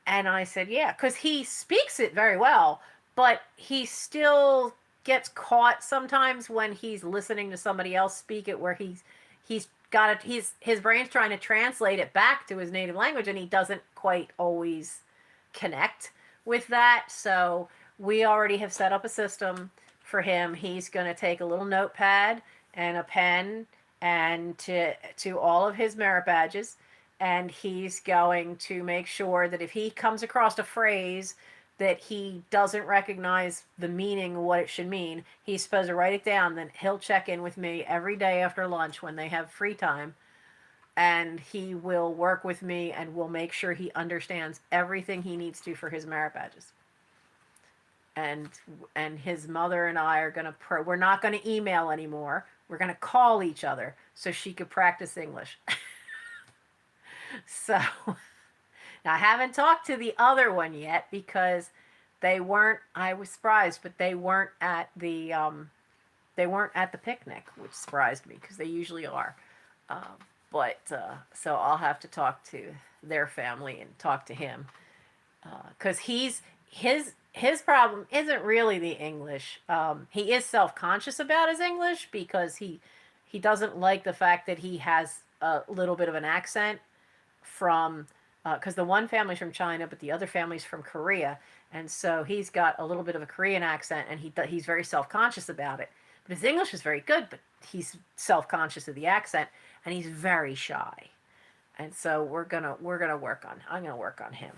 [SPEAKER 1] And I said, yeah, because he speaks it very well, but he still gets caught sometimes when he's listening to somebody else speak it, where he's got it, his brain's trying to translate it back to his native language, and he doesn't quite always connect with that. So we already have set up a system for him. He's going to take a little notepad and a pen and to all of his merit badges, and he's going to make sure that if he comes across a phrase that he doesn't recognize the meaning of what it should mean, he's supposed to write it down. Then he'll check in with me every day after lunch when they have free time, and he will work with me and we'll make sure he understands everything he needs to for his merit badges. And his mother and I are going to we're not going to email anymore. We're going to call each other so she could practice English. So now I haven't talked to the other one yet because they weren't, I was surprised, but they weren't at the they weren't at the picnic, which surprised me because they usually are. So I'll have to talk to their family and talk to him because his problem isn't really the English. He is self conscious about his English because he doesn't like the fact that he has a little bit of an accent from because the one family's from China, but the other family's from Korea, and so he's got a little bit of a Korean accent, and he's very self conscious about it. But his English is very good, but he's self conscious of the accent, and he's very shy. And so I'm gonna work on him.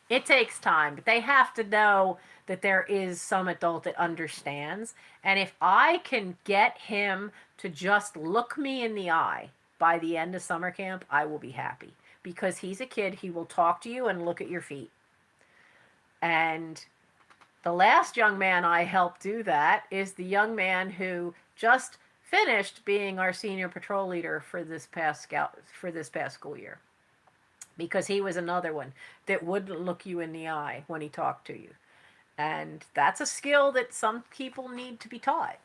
[SPEAKER 1] It takes time, but they have to know that there is some adult that understands. And if I can get him to just look me in the eye by the end of summer camp, I will be happy. Because he's a kid, he will talk to you and look at your feet. And the last young man I helped do that is the young man who just finished being our senior patrol leader for this past school year. Because he was another one that wouldn't look you in the eye when he talked to you. And that's a skill that some people need to be taught.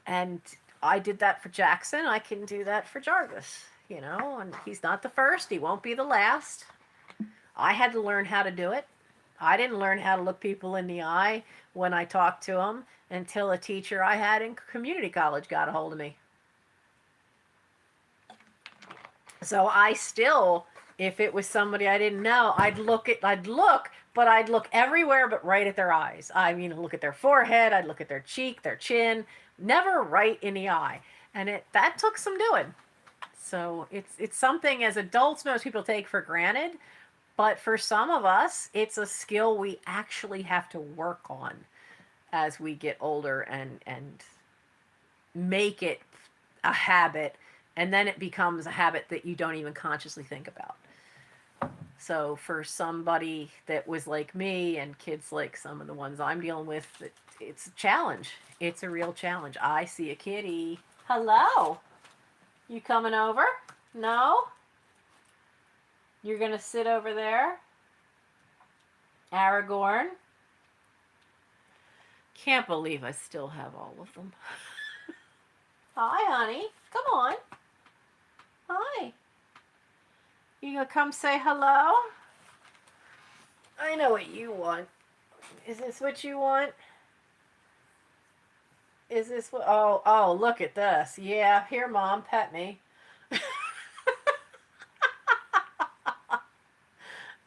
[SPEAKER 1] And I did that for Jackson. I can do that for Jarvis, and he's not the first. He won't be the last. I had to learn how to do it. I didn't learn how to look people in the eye when I talked to them until a teacher I had in community college got a hold of me. So I still, if it was somebody I didn't know, I'd look, but I'd look everywhere but right at their eyes. I mean, look at their forehead, I'd look at their cheek, their chin, never right in the eye. And that took some doing. So it's something as adults most people take for granted, but for some of us, it's a skill we actually have to work on as we get older and make it a habit, and then it becomes a habit that you don't even consciously think about. So for somebody that was like me and kids like some of the ones I'm dealing with, it's a challenge. It's a real challenge. I see a kitty. Hello. You coming over? No? You're going to sit over there? Aragorn? Can't believe I still have all of them. Hi, honey. Come on. Hi. You gonna come say hello? I know what you want. Is this what you want? Is this what? Oh, look at this. Yeah, here, Mom, pet me.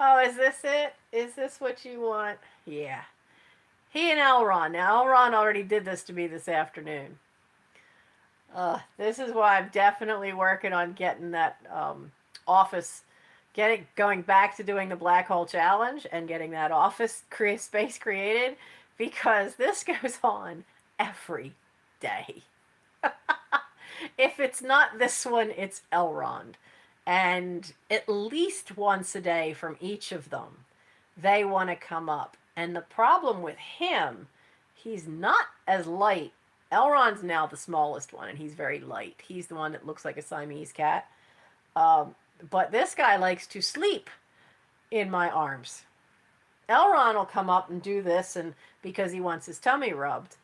[SPEAKER 1] Oh, is this it? Is this what you want? Yeah. He and Elron. Now, Elron already did this to me this afternoon. This is why I'm definitely working on getting that office, going back to doing the black hole challenge and getting that office space created, because this goes on every day. If it's not this one, it's Elrond. And at least once a day from each of them, they want to come up. And the problem with him, he's not as light. Elrond's now the smallest one, and he's very light. He's the one that looks like a Siamese cat. But this guy likes to sleep in my arms. Elrond will come up and do this, and because he wants his tummy rubbed,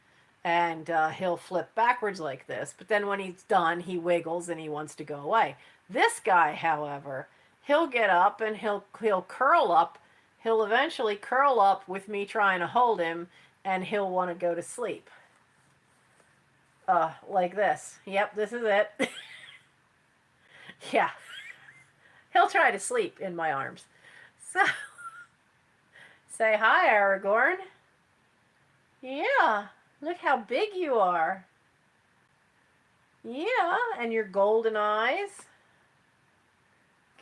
[SPEAKER 1] and he'll flip backwards like this. But then when he's done, he wiggles and he wants to go away. This guy, however, he'll get up and he'll curl up. He'll eventually curl up with me trying to hold him, and he'll want to go to sleep. Like this. Yep, this is it. Yeah. He'll try to sleep in my arms. So, say hi, Aragorn. Yeah, look how big you are. Yeah, and your golden eyes.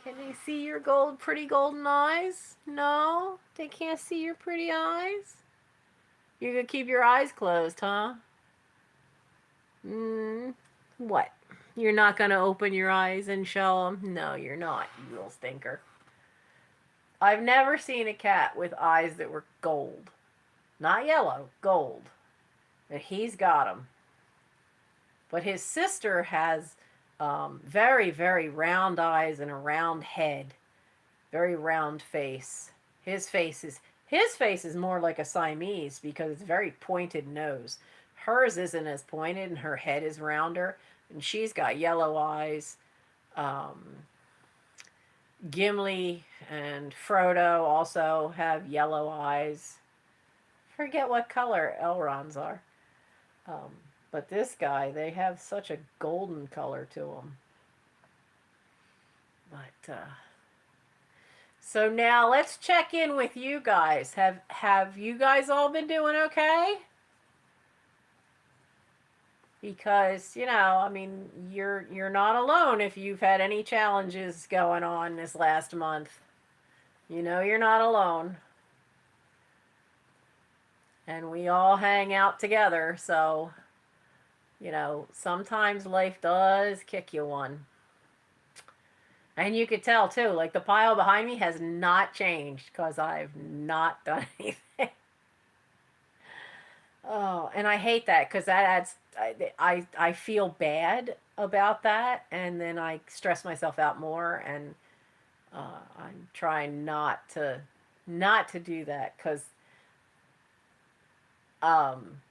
[SPEAKER 1] Can they see your pretty golden eyes? No, they can't see your pretty eyes? You're gonna keep your eyes closed, huh? What? You're not gonna open your eyes and show them? No, you're not, you little stinker. I've never seen a cat with eyes that were gold. Not yellow, gold. And he's got them. But his sister has very, very round eyes and a round head. Very round face. His face is more like a Siamese because it's a very pointed nose. hers isn't as pointed and her head is rounder, and she's got yellow eyes. Um, Gimli and Frodo also have yellow eyes. Forget what color Elrond's are. Um, but this guy, they have such a golden color to them. But so now let's check in with you guys. Have you guys all been doing okay? Because, I mean, you're not alone if you've had any challenges going on this last month. You're not alone. And we all hang out together, so sometimes life does kick you one. And you could tell too, like the pile behind me has not changed because I've not done anything. Oh, and I hate that because that adds. I feel bad about that, and then I stress myself out more, and I'm trying not to do that because um,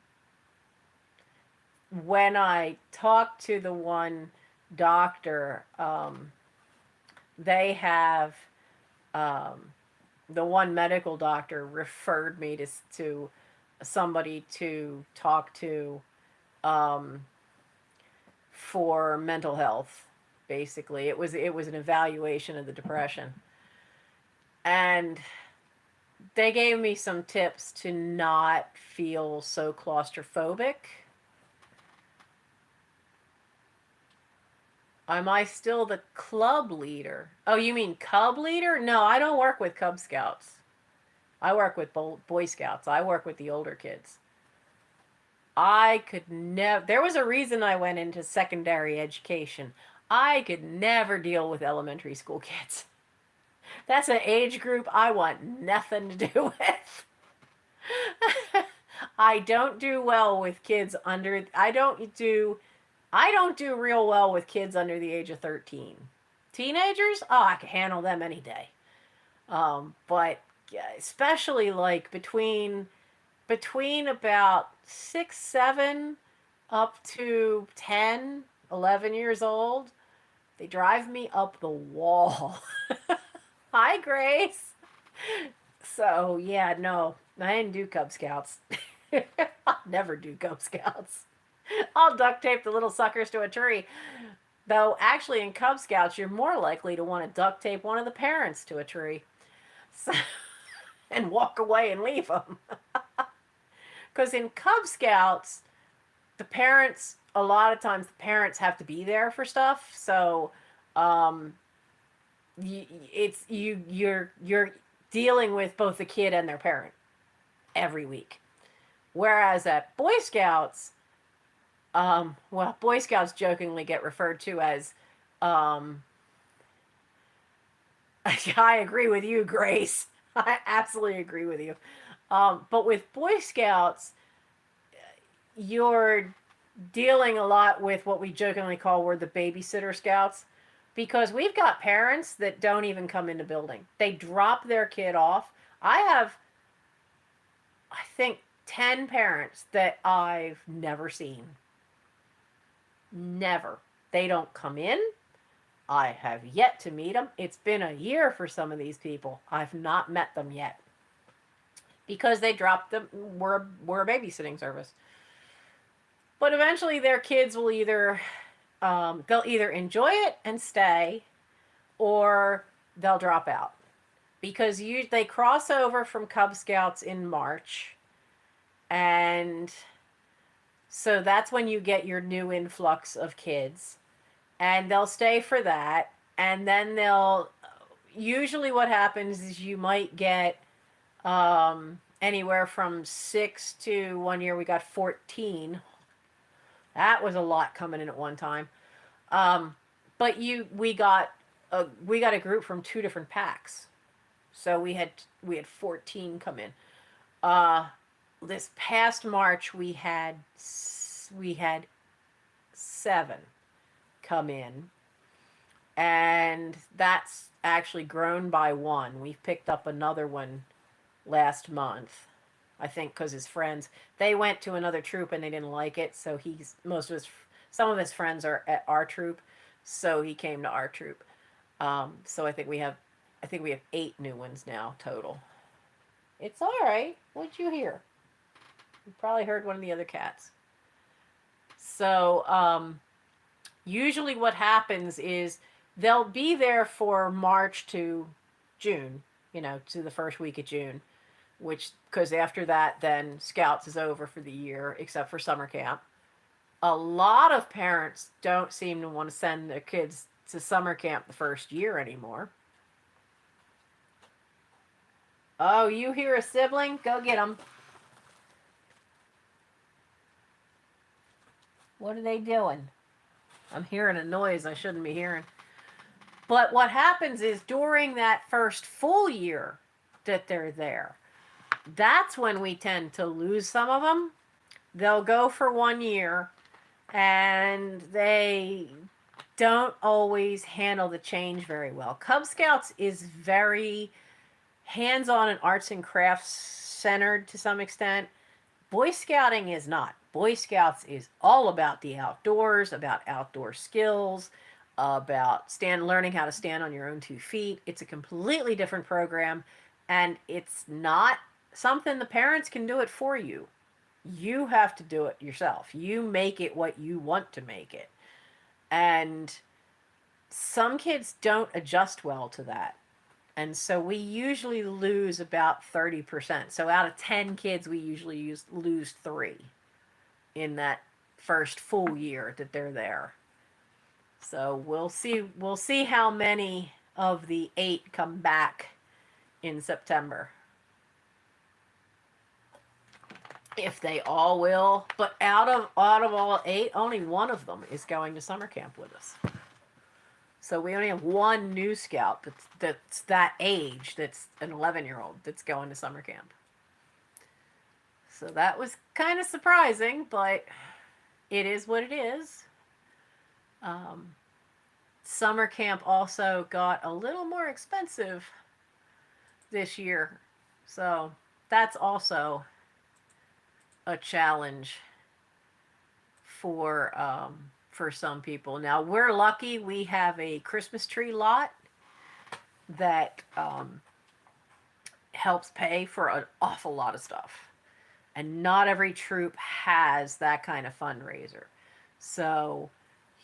[SPEAKER 1] when I talked to the one doctor, they have the one medical doctor referred me to somebody to talk to for mental health. Basically, it was an evaluation of the depression, and they gave me some tips to not feel so claustrophobic. Am I still the club leader? Oh, you mean Cub leader? No, I don't work with Cub Scouts. I work with Boy Scouts. I work with the older kids. I could never. There was a reason I went into secondary education. I could never deal with elementary school kids. That's an age group I want nothing to do with. I don't do well with kids under. I don't do real well with kids under the age of 13. Teenagers, oh, I can handle them any day. But especially like between about 6, 7 up to 10, 11 years old, they drive me up the wall. Hi, Grace. So, yeah, no, I didn't do Cub Scouts. I'll never do Cub Scouts. I'll duct tape the little suckers to a tree. Though, actually, in Cub Scouts, you're more likely to want to duct tape one of the parents to a tree. So, and walk away and leave them. Because in Cub Scouts, a lot of times the parents have to be there for stuff. So, you're dealing with both the kid and their parent every week. Whereas at Boy Scouts, Boy Scouts jokingly get referred to as, I agree with you, Grace. I absolutely agree with you. But with Boy Scouts, you're dealing a lot with what we jokingly call we're the babysitter scouts, because we've got parents that don't even come in the building. They drop their kid off. I have, I think, 10 parents that I've never seen. Never. They don't come in. I have yet to meet them. It's been a year for some of these people. I've not met them yet. Because they dropped them, we're a babysitting service. But eventually their kids will they'll either enjoy it and stay, or they'll drop out. Because they cross over from Cub Scouts in March, and so that's when you get your new influx of kids, and they'll stay for that, and then usually what happens is you might get anywhere from 6 to 1 year we got 14. That was a lot coming in at one time. But we got a group from 2 different packs. So we had 14 come in. This past March we had 7 come in. And that's actually grown by 1. We've picked up another one last month. I think because his friends, they went to another troop and they didn't like it. So some of his friends are at our troop. So he came to our troop. So I think we have 8 new ones now total. It's all right. What'd you hear? You probably heard one of the other cats. So, usually what happens is they'll be there for March to June, to the first week of June, which, because after that, then Scouts is over for the year, except for summer camp. A lot of parents don't seem to want to send their kids to summer camp the first year anymore. Oh, you hear a sibling? Go get them. What are they doing? I'm hearing a noise I shouldn't be hearing. But what happens is during that first full year that they're there, that's when we tend to lose some of them. They'll go for 1 year and they don't always handle the change very well. Cub Scouts is very hands-on and arts and crafts centered to some extent. Boy Scouting is not. Boy Scouts is all about the outdoors, about outdoor skills, about learning how to stand on your own 2 feet. It's a completely different program, and it's not something the parents can do it for you. You have to do it yourself. You make it what you want to make it. And some kids don't adjust well to that. And so we usually lose about 30%. So out of 10 kids, we usually lose 3 in that first full year that they're there. So we'll see how many of the 8 come back in September. If they all will, but out of all 8, only 1 of them is going to summer camp with us. So we only have 1 new scout that's that age, that's an 11-year-old that's going to summer camp. So that was kind of surprising, but it is what it is. Summer camp also got a little more expensive this year. So that's also a challenge for some people. Now, we're lucky we have a Christmas tree lot that helps pay for an awful lot of stuff. And not every troop has that kind of fundraiser. So,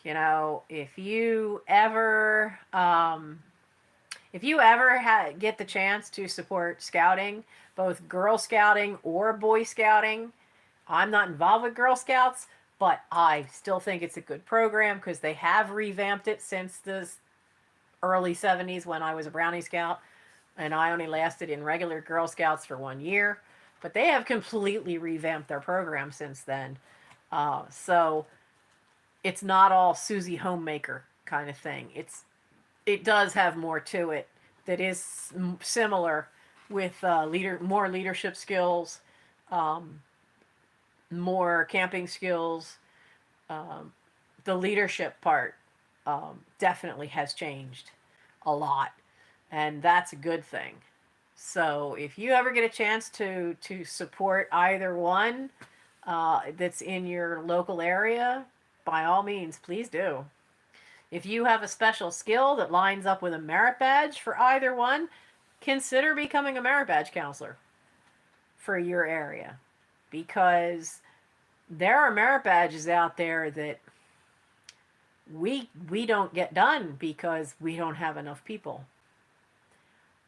[SPEAKER 1] if you ever get the chance to support scouting, both Girl Scouting or Boy Scouting, I'm not involved with Girl Scouts, but I still think it's a good program because they have revamped it since the early 70s when I was a Brownie Scout, and I only lasted in regular Girl Scouts for 1 year. But they have completely revamped their program since then. So it's not all Susie Homemaker kind of thing. It does have more to it that is similar with more leadership skills, more camping skills. The leadership part definitely has changed a lot, and that's a good thing. So if you ever get a chance to support either one that's in your local area, by all means, please do. If you have a special skill that lines up with a merit badge for either one, consider becoming a merit badge counselor for your area, because there are merit badges out there that we don't get done because we don't have enough people.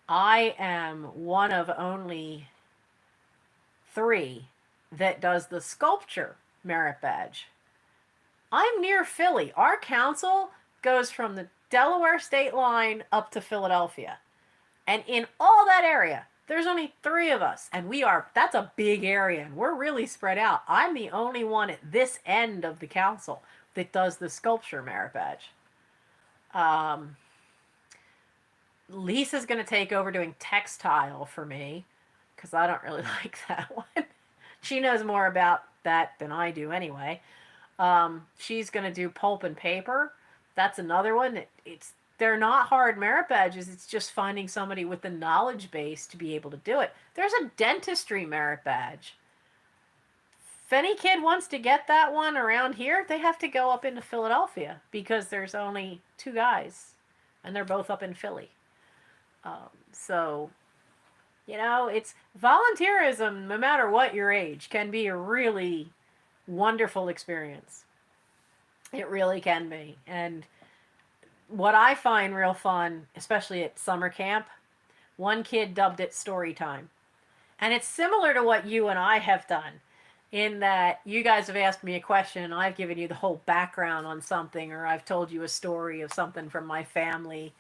[SPEAKER 1] I am one of only 3 that does the sculpture merit badge. I'm near Philly. Our council goes from the Delaware state line up to Philadelphia. And in all that area, there's only 3 of us. And that's a big area, and we're really spread out. I'm the only one at this end of the council that does the sculpture merit badge. Lisa's going to take over doing textile for me because I don't really like that one. She knows more about that than I do anyway. She's going to do pulp and paper. That's another one. they're not hard merit badges. It's just finding somebody with the knowledge base to be able to do it. There's a dentistry merit badge. If any kid wants to get that one around here, they have to go up into Philadelphia because there's only 2 guys, and they're both up in Philly. So, it's volunteerism, no matter what your age, can be a really wonderful experience. It really can be. And what I find real fun, especially at summer camp, one kid dubbed it story time. And it's similar to what you and I have done, in that you guys have asked me a question and I've given you the whole background on something, or I've told you a story of something from my family.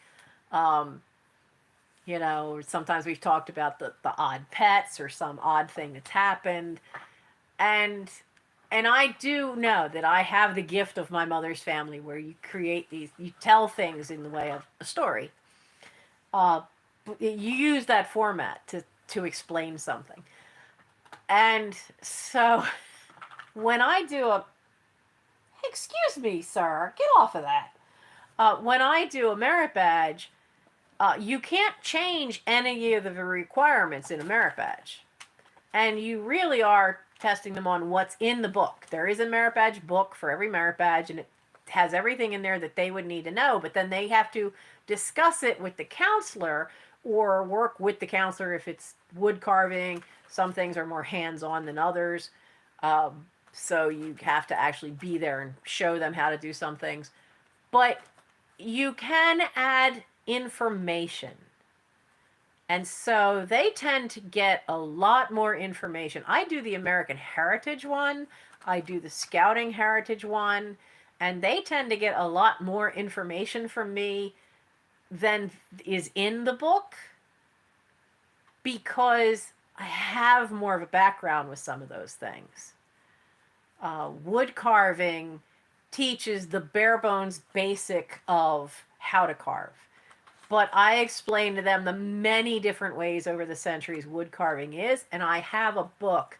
[SPEAKER 1] Sometimes we've talked about the odd pets or some odd thing that's happened. And I do know that I have the gift of my mother's family, where you you tell things in the way of a story. You use that format to explain something. And so when I do excuse me, sir, get off of that. When I do a merit badge, you can't change any of the requirements in a merit badge. And you really are testing them on what's in the book. There is a merit badge book for every merit badge, and it has everything in there that they would need to know, but then they have to discuss it with the counselor or work with the counselor if it's wood carving. Some things are more hands-on than others. So you have to actually be there and show them how to do some things. But you can add information. And so they tend to get a lot more information. I do the American Heritage one. I do the Scouting Heritage one. And they tend to get a lot more information from me than is in the book, because I have more of a background with some of those things. Wood carving teaches the bare bones basic of how to carve. But I explain to them the many different ways over the centuries wood carving is, and I have a book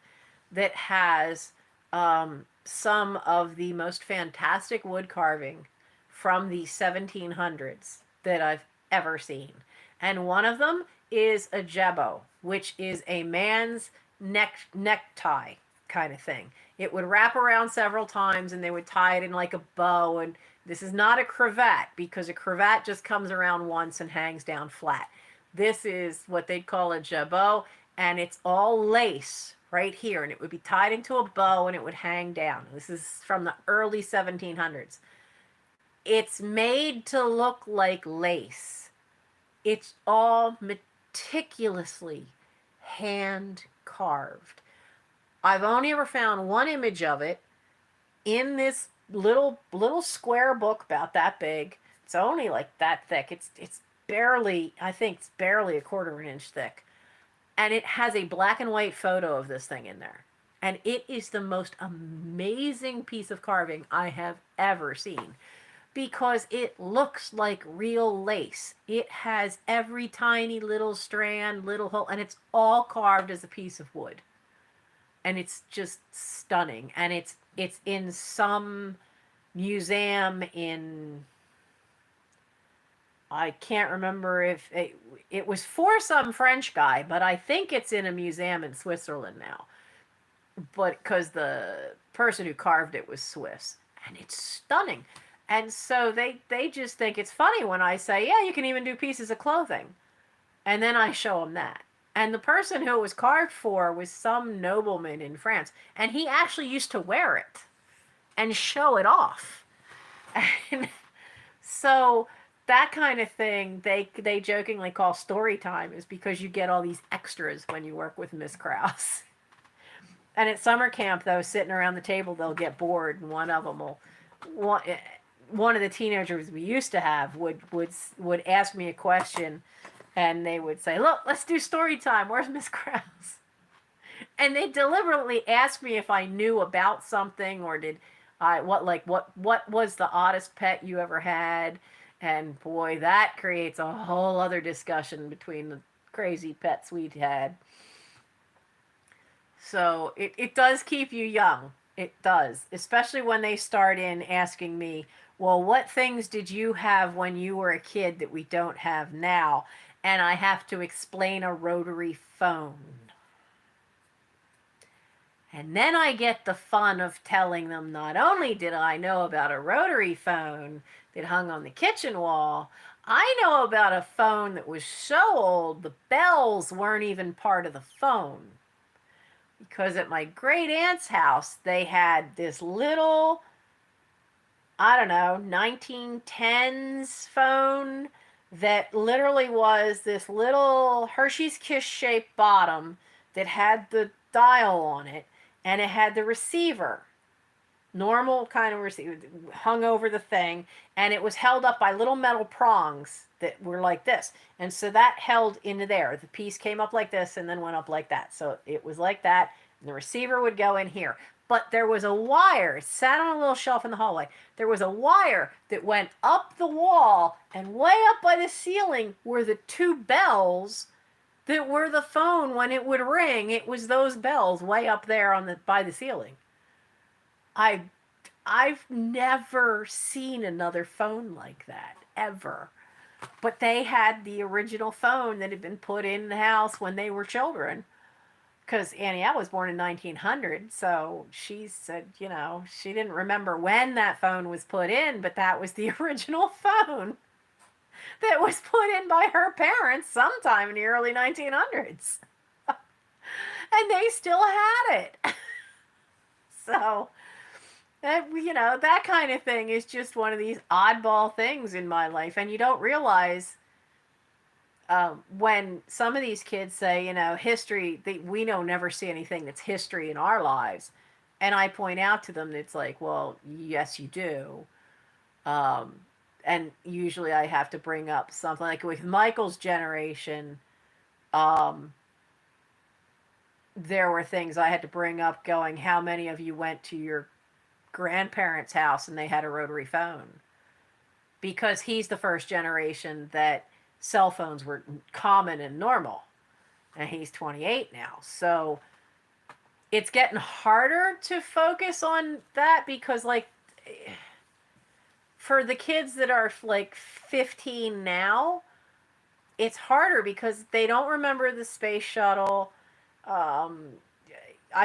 [SPEAKER 1] that has some of the most fantastic wood carving from the 1700s that I've ever seen. And one of them is a jabot, which is a man's necktie kind of thing. It would wrap around several times and they would tie it in like a bow. And this is not a cravat, because a cravat just comes around once and hangs down flat. This is what they'd call a jabot, and it's all lace right here, and it would be tied into a bow and it would hang down. This is from the early 1700s. It's made to look like lace. It's all meticulously hand carved. I've only ever found one image of it in this little square book about that big. It's only like that thick. It's barely, I think it's barely a quarter of an inch thick. And it has a black and white photo of this thing in there. And it is the most amazing piece of carving I have ever seen, because it looks like real lace. It has every tiny little strand, little hole, and it's all carved as a piece of wood. And it's just stunning. And it's in some museum in, I can't remember if it was for some French guy, but I think it's in a museum in Switzerland now. But because the person who carved it was Swiss. And it's stunning. And so they just think it's funny when I say, yeah, you can even do pieces of clothing. And then I show them that. And the person who it was carved for was some nobleman in France. And he actually used to wear it and show it off. And so that kind of thing they jokingly call story time, is because you get all these extras when you work with Miss Krause. And at summer camp, though, sitting around the table, they'll get bored, and one of them will, one of the teenagers we used to have would ask me a question, and they would say, "Look, let's do story time. Where's Miss Krause?" And they deliberately ask me if I knew about something, or did what was the oddest pet you ever had? And boy, that creates a whole other discussion between the crazy pets we'd had. So it does keep you young. It does. Especially when they start in asking me, well, what things did you have when you were a kid that we don't have now? And I have to explain a rotary phone. And then I get the fun of telling them not only did I know about a rotary phone that hung on the kitchen wall, I know about a phone that was so old the bells weren't even part of the phone. Because at my great aunt's house, they had this little, I don't know, 1910s phone that literally was this little Hershey's Kiss shaped bottom that had the dial on it, and it had the receiver, normal kind of receiver, hung over the thing, and it was held up by little metal prongs that were like this. And so that held into there. The piece came up like this and then went up like that. So it was like that, and the receiver would go in here. But there was a wire, it sat on a little shelf in the hallway. There was a wire that went up the wall, and way up by the ceiling were the two bells that were the phone. When it would ring, it was those bells way up there on the by the ceiling. I've never seen another phone like that ever. But they had the original phone that had been put in the house when they were children. Because Annie L was born in 1900, so she said, you know, she didn't remember when that phone was put in, but that was the original phone that was put in by her parents sometime in the early 1900s. And they still had it. So, you know, that kind of thing is just one of these oddball things in my life. And you don't realize when some of these kids say, you know, history, we don't never see anything that's history in our lives. And I point out to them, it's like, well, yes, you do. And usually I have to bring up something like with Michael's generation, there were things I had to bring up going, how many of you went to your grandparents' house and they had a rotary phone? Because he's the first generation that cell phones were common and normal. And he's 28 now. So it's getting harder to focus on that because, like, for the kids that are like 15 now, it's harder because they don't remember the space shuttle. I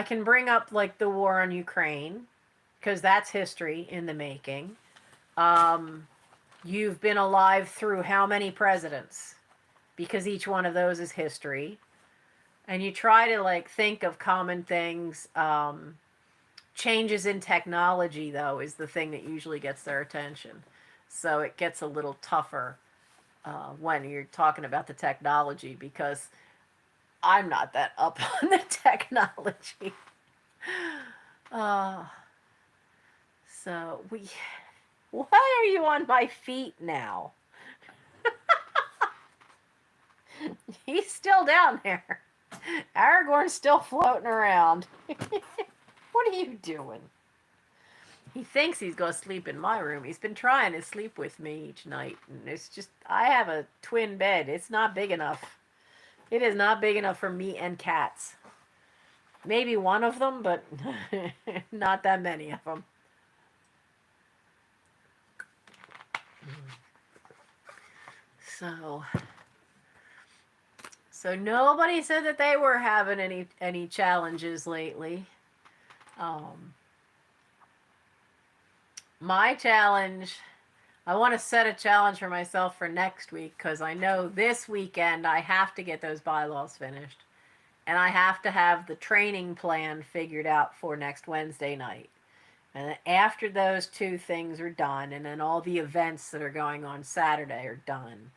[SPEAKER 1] can bring up like the war on Ukraine because that's history in the making. You've been alive through how many presidents? Because each one of those is history. And you try to like think of common things. Changes in technology, though, is the thing that usually gets their attention. So it gets a little tougher when you're talking about the technology because I'm not that up on the technology. So why are you on my feet now? He's still down there. Aragorn's still floating around. What are you doing? He thinks he's going to sleep in my room. He's been trying to sleep with me each night. And it's just, I have a twin bed. It's not big enough. It is not big enough for me and cats. Maybe one of them, but not that many of them. So nobody said that they were having any challenges lately. My challenge, I want to set a challenge for myself for next week because I know this weekend I have to get those bylaws finished. And I have to have the training plan figured out for next Wednesday night. And then after those two things are done, and then all the events that are going on Saturday are done,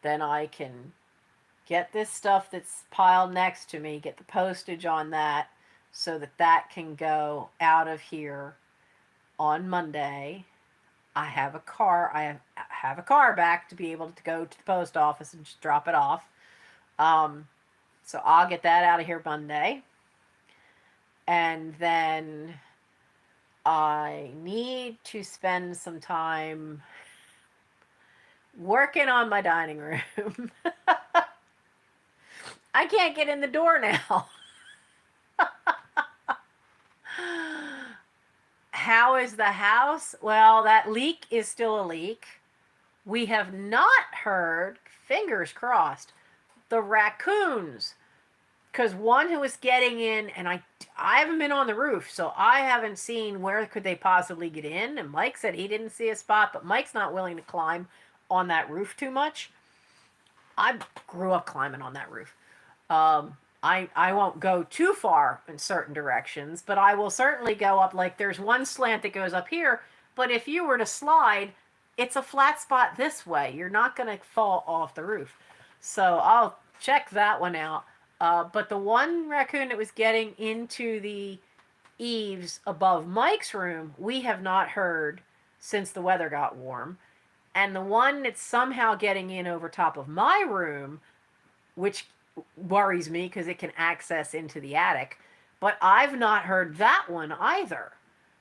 [SPEAKER 1] then I can get this stuff that's piled next to me, get the postage on that, so that that can go out of here on Monday. I have a car. I have a car back to be able to go to the post office and just drop it off. So I'll get that out of here Monday. And then I need to spend some time working on my dining room. I can't get in the door now. How is the house? Well, that leak is still a leak. We have not heard, fingers crossed, the raccoons. Because one who was getting in, and I haven't been on the roof, so I haven't seen where could they possibly get in. And Mike said he didn't see a spot, but Mike's not willing to climb on that roof too much. I grew up climbing on that roof. I won't go too far in certain directions, but I will certainly go up. Like there's one slant that goes up here, but if you were to slide, it's a flat spot this way. You're not going to fall off the roof. So I'll check that one out. But the one raccoon that was getting into the eaves above Mike's room, we have not heard since the weather got warm. And the one that's somehow getting in over top of my room, which worries me because it can access into the attic, but I've not heard that one either.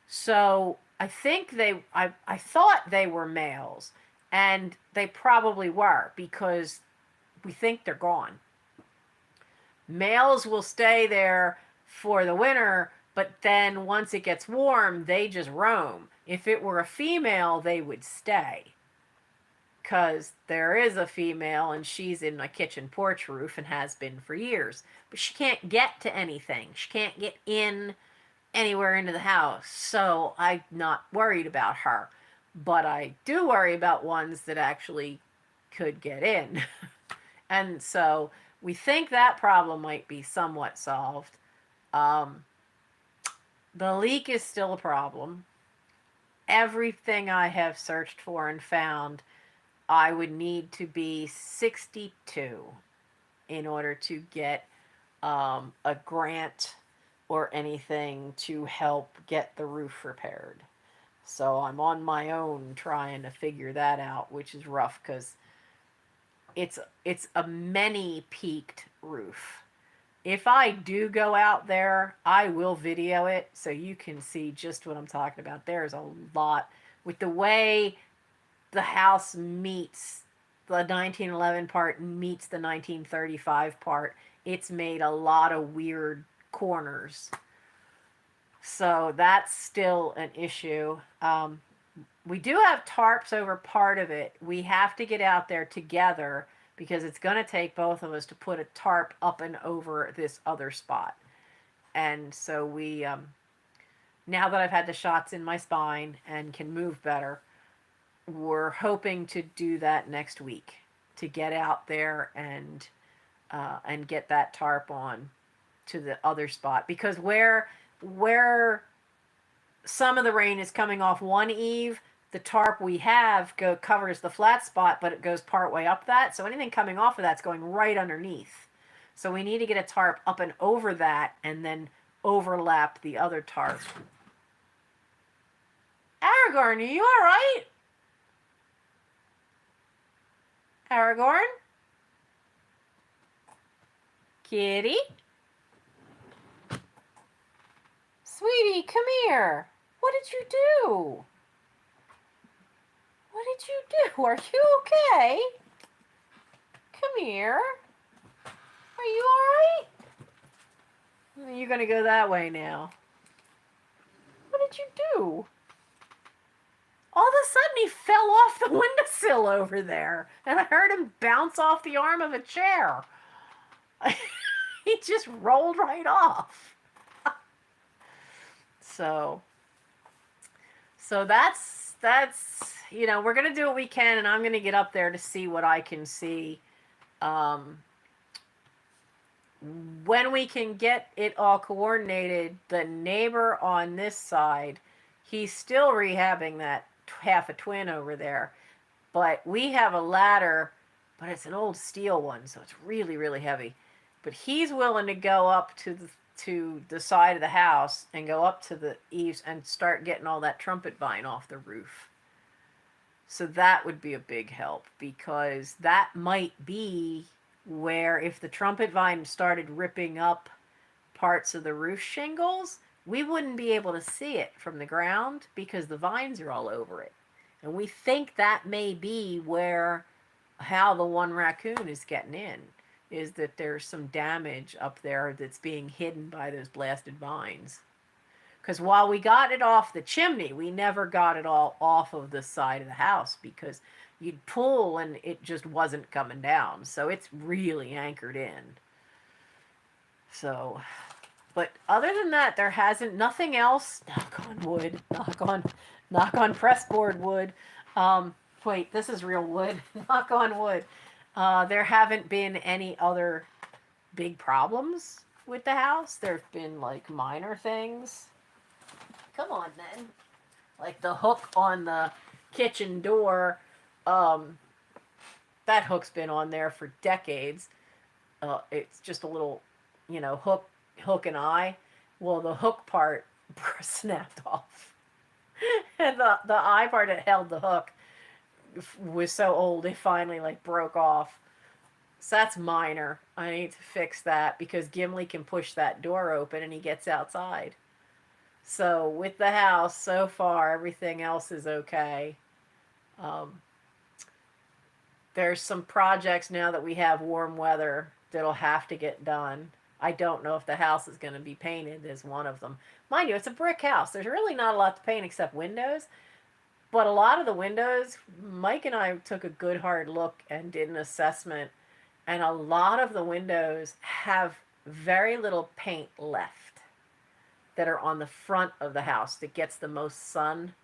[SPEAKER 1] So I think I thought they were males, and they probably were because we think they're gone. Males will stay there for the winter, but then once it gets warm, they just roam. If it were a female, they would stay. Because there is a female and she's in a kitchen porch roof and has been for years. But she can't get to anything. She can't get in anywhere into the house. So I'm not worried about her. But I do worry about ones that actually could get in. And so we think that problem might be somewhat solved. The leak is still a problem. Everything I have searched for and found, I would need to be 62 in order to get a grant or anything to help get the roof repaired. So I'm on my own trying to figure that out, which is rough because it's a many peaked roof. If I do go out there, I will video it so you can see just what I'm talking about. There's a lot with the way the house meets the 1911 part meets the 1935 part. It's made a lot of weird corners. So that's still an issue. We do have tarps over part of it. We have to get out there together because it's going to take both of us to put a tarp up and over this other spot. And so we, now that I've had the shots in my spine and can move better, we're hoping to do that next week to get out there and get that tarp on to the other spot, because where some of the rain is coming off one eave, the tarp we have covers the flat spot, but it goes part way up that, so anything coming off of that's going right underneath. So we need to get a tarp up and over that and then overlap the other tarp. Aragorn, are you all right? Aragorn? Kitty? Sweetie, come here. What did you do? What did you do? Are you okay? Come here. Are you all right? You're going to go that way now. What did you do? All of a sudden he fell off the windowsill over there, and I heard him bounce off the arm of a chair. He just rolled right off. So that's we're going to do what we can, and I'm going to get up there to see what I can see. When we can get it all coordinated, the neighbor on this side, he's still rehabbing that half a twin over there, but we have a ladder, but it's an old steel one, so it's really, really heavy. But he's willing to go up to the side of the house and go up to the eaves and start getting all that trumpet vine off the roof. So that would be a big help, because that might be where, if the trumpet vine started ripping up parts of the roof shingles, we wouldn't be able to see it from the ground because the vines are all over it. And we think that may be how the one raccoon is getting in, is that there's some damage up there that's being hidden by those blasted vines. Because while we got it off the chimney, we never got it all off of the side of the house because you'd pull and it just wasn't coming down. So it's really anchored in. So, but other than that, there hasn't nothing else. Knock on wood. Knock on pressboard wood. Wait, this is real wood. Knock on wood. There haven't been any other big problems with the house. There've been like minor things. Come on, then. Like the hook on the kitchen door. That hook's been on there for decades. It's just a little, hook and eye. Well, the hook part snapped off. And the eye part that held the hook was so old it finally like broke off. So that's minor. I need to fix that because Gimli can push that door open and he gets outside. So with the house, so far, everything else is okay. There's some projects now that we have warm weather that'll have to get done. I don't know if the house is going to be painted as one of them. Mind you, it's a brick house. There's really not a lot to paint except windows. But a lot of the windows, Mike and I took a good hard look and did an assessment. And a lot of the windows have very little paint left that are on the front of the house that gets the most sun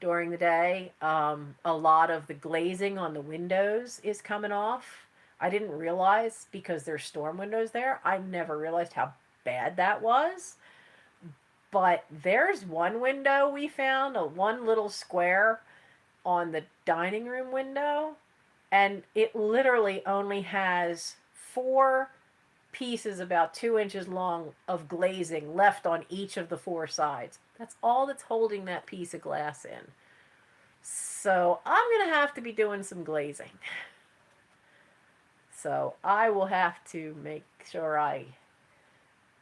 [SPEAKER 1] during the day. A lot of the glazing on the windows is coming off. I didn't realize because there's storm windows there. I never realized how bad that was. But there's one window we found, one little square on the dining room window, and it literally only has 4 pieces about 2 inches long of glazing left on each of the 4 sides. That's all that's holding that piece of glass in. So I'm going to have to be doing some glazing. So I will have to make sure I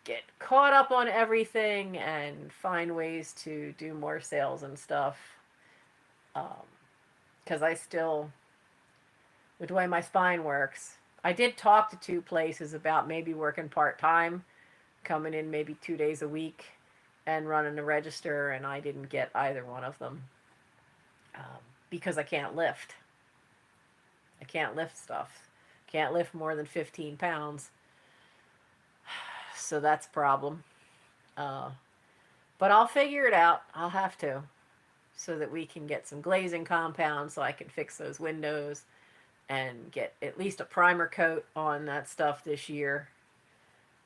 [SPEAKER 1] get caught up on everything and find ways to do more sales and stuff. Because I still, with the way my spine works, I did talk to 2 places about maybe working part-time, coming in maybe 2 days a week and running a register, and I didn't get either one of them because I can't lift. I can't lift stuff. Can't lift more than 15 pounds. So that's a problem. But I'll figure it out. I'll have to. So that we can get some glazing compound so I can fix those windows and get at least a primer coat on that stuff this year.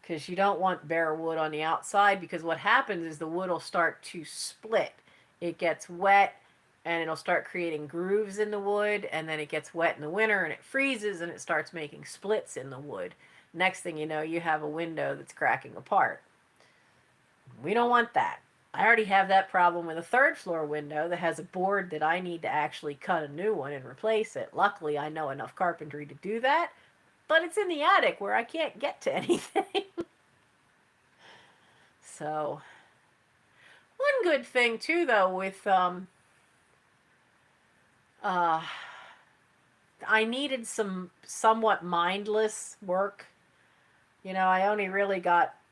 [SPEAKER 1] Because you don't want bare wood on the outside, because what happens is the wood will start to split. It gets wet and it'll start creating grooves in the wood, and then it gets wet in the winter and it freezes and it starts making splits in the wood. Next thing you know, you have a window that's cracking apart. We don't want that. I already have that problem with a 3rd floor window that has a board that I need to actually cut a new one and replace it. Luckily, I know enough carpentry to do that, but it's in the attic where I can't get to anything. So, one good thing too, though, with I needed some somewhat mindless work.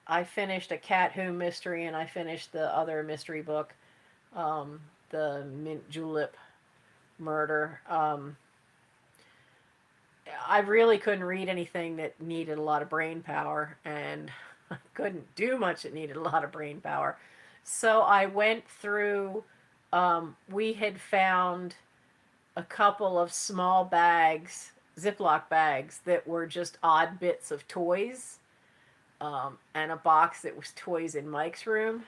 [SPEAKER 1] I finished a Cat Who mystery, and I finished the other mystery book, the Mint Julep murder. I really couldn't read anything that needed a lot of brain power, and I couldn't do much that needed a lot of brain power. So I went through, we had found a couple of small bags, Ziploc bags, that were just odd bits of toys. And a box that was toys in Mike's room.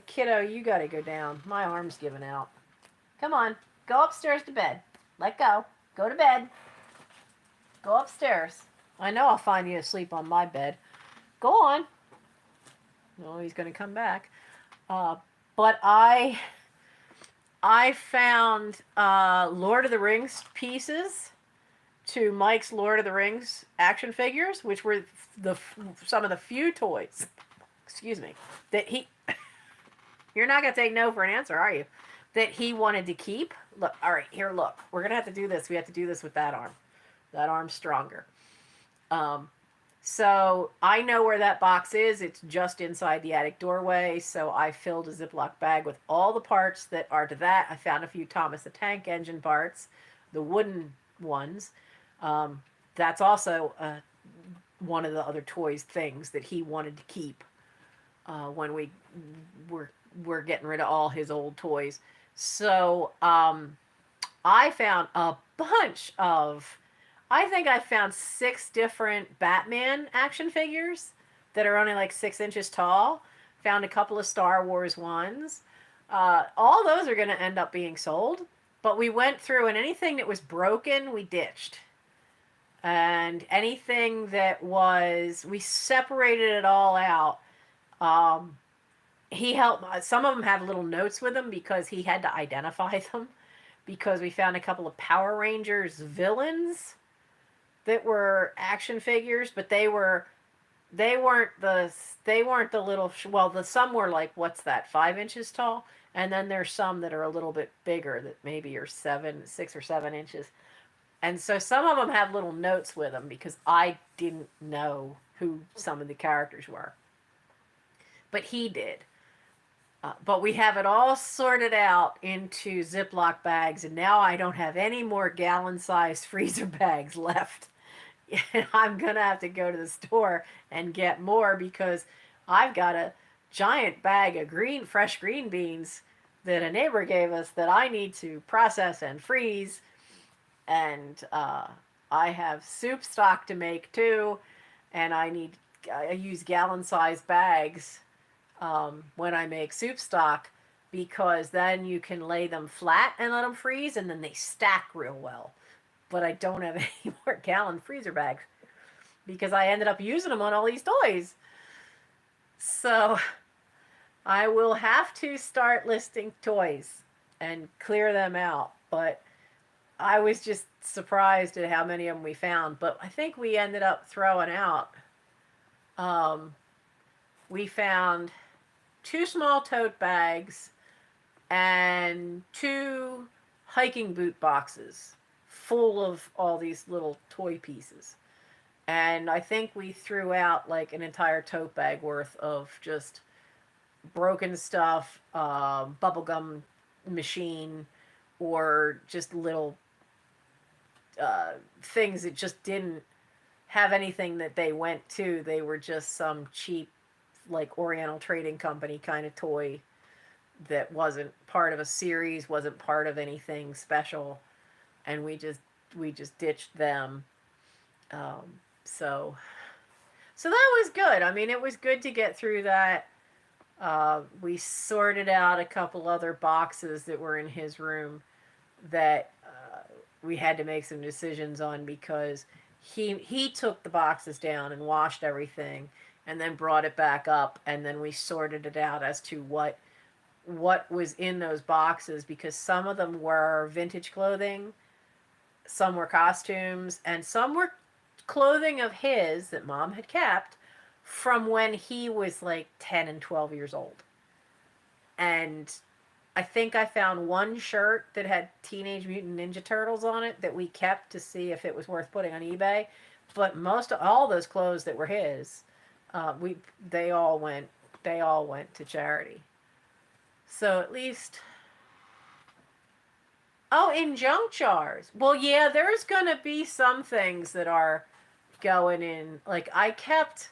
[SPEAKER 1] Kiddo, you gotta go down. My arm's giving out. Come on, go upstairs to bed. Let go. Go to bed. Go upstairs. I know I'll find you asleep on my bed. Go on. No, he's gonna come back. But I found Lord of the Rings pieces to Mike's Lord of the Rings action figures, which were some of the few toys, that he, you're not going to take no for an answer, are you? That he wanted to keep. Look, all right, here, look. We're going to have to do this. We have to do this with that arm. That arm's stronger. So I know where that box is. It's just inside the attic doorway. So I filled a Ziploc bag with all the parts that are to that. I found a few Thomas the Tank Engine parts, the wooden ones. Um, that's also one of the other toys things that he wanted to keep when we were getting rid of all his old toys. So I found a bunch of, I think I found 6 different Batman action figures that are only like 6 inches tall. Found a couple of Star Wars ones. All those are going to end up being sold. But we went through, and anything that was broken, we ditched. And anything that was, we separated it all out. Um, he helped, some of them have little notes with them because he had to identify them. Because we found a couple of Power Rangers villains that were action figures, but they weren't the little, well, the some were like, what's that, 5 inches tall, and then there's some that are a little bit bigger that maybe are 6 or 7 inches, and so some of them have little notes with them because I didn't know who some of the characters were, but he did. But we have it all sorted out into Ziploc bags, and now I don't have any more gallon-sized freezer bags left. And I'm going to have to go to the store and get more because I've got a giant bag of fresh green beans that a neighbor gave us that I need to process and freeze. And I have soup stock to make too, and I use gallon-sized bags when I make soup stock because then you can lay them flat and let them freeze and then they stack real well. But I don't have any more gallon freezer bags because I ended up using them on all these toys. So I will have to start listing toys and clear them out. But I was just surprised at how many of them we found. But I think we ended up throwing out, we found 2 small tote bags and 2 hiking boot boxes full of all these little toy pieces. And I think we threw out like an entire tote bag worth of just broken stuff, bubblegum machine, or just little things that just didn't have anything that they went to. They were just some cheap, like Oriental Trading Company kind of toy that wasn't part of a series, wasn't part of anything special, and we just ditched them. So that was good. I mean, it was good to get through that. We sorted out a couple other boxes that were in his room that we had to make some decisions on because he took the boxes down and washed everything and then brought it back up, and then we sorted it out as to what was in those boxes because some of them were vintage clothing, some were costumes, and some were clothing of his that Mom had kept from when he was like 10 and 12 years old. And I think I found one shirt that had Teenage Mutant Ninja Turtles on it that we kept to see if it was worth putting on eBay. But most of all those clothes that were his, they all went to charity. So at least, oh, in junk jars. Well, yeah, there's gonna be some things that are going in. Like I kept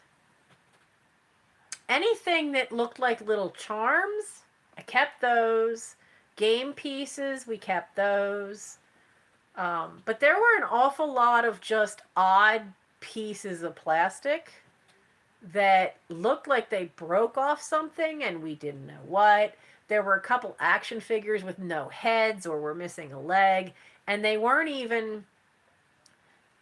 [SPEAKER 1] anything that looked like little charms. I kept those. Game pieces, we kept those. But there were an awful lot of just odd pieces of plastic that looked like they broke off something and we didn't know what. There were a couple action figures with no heads or were missing a leg. And they weren't even,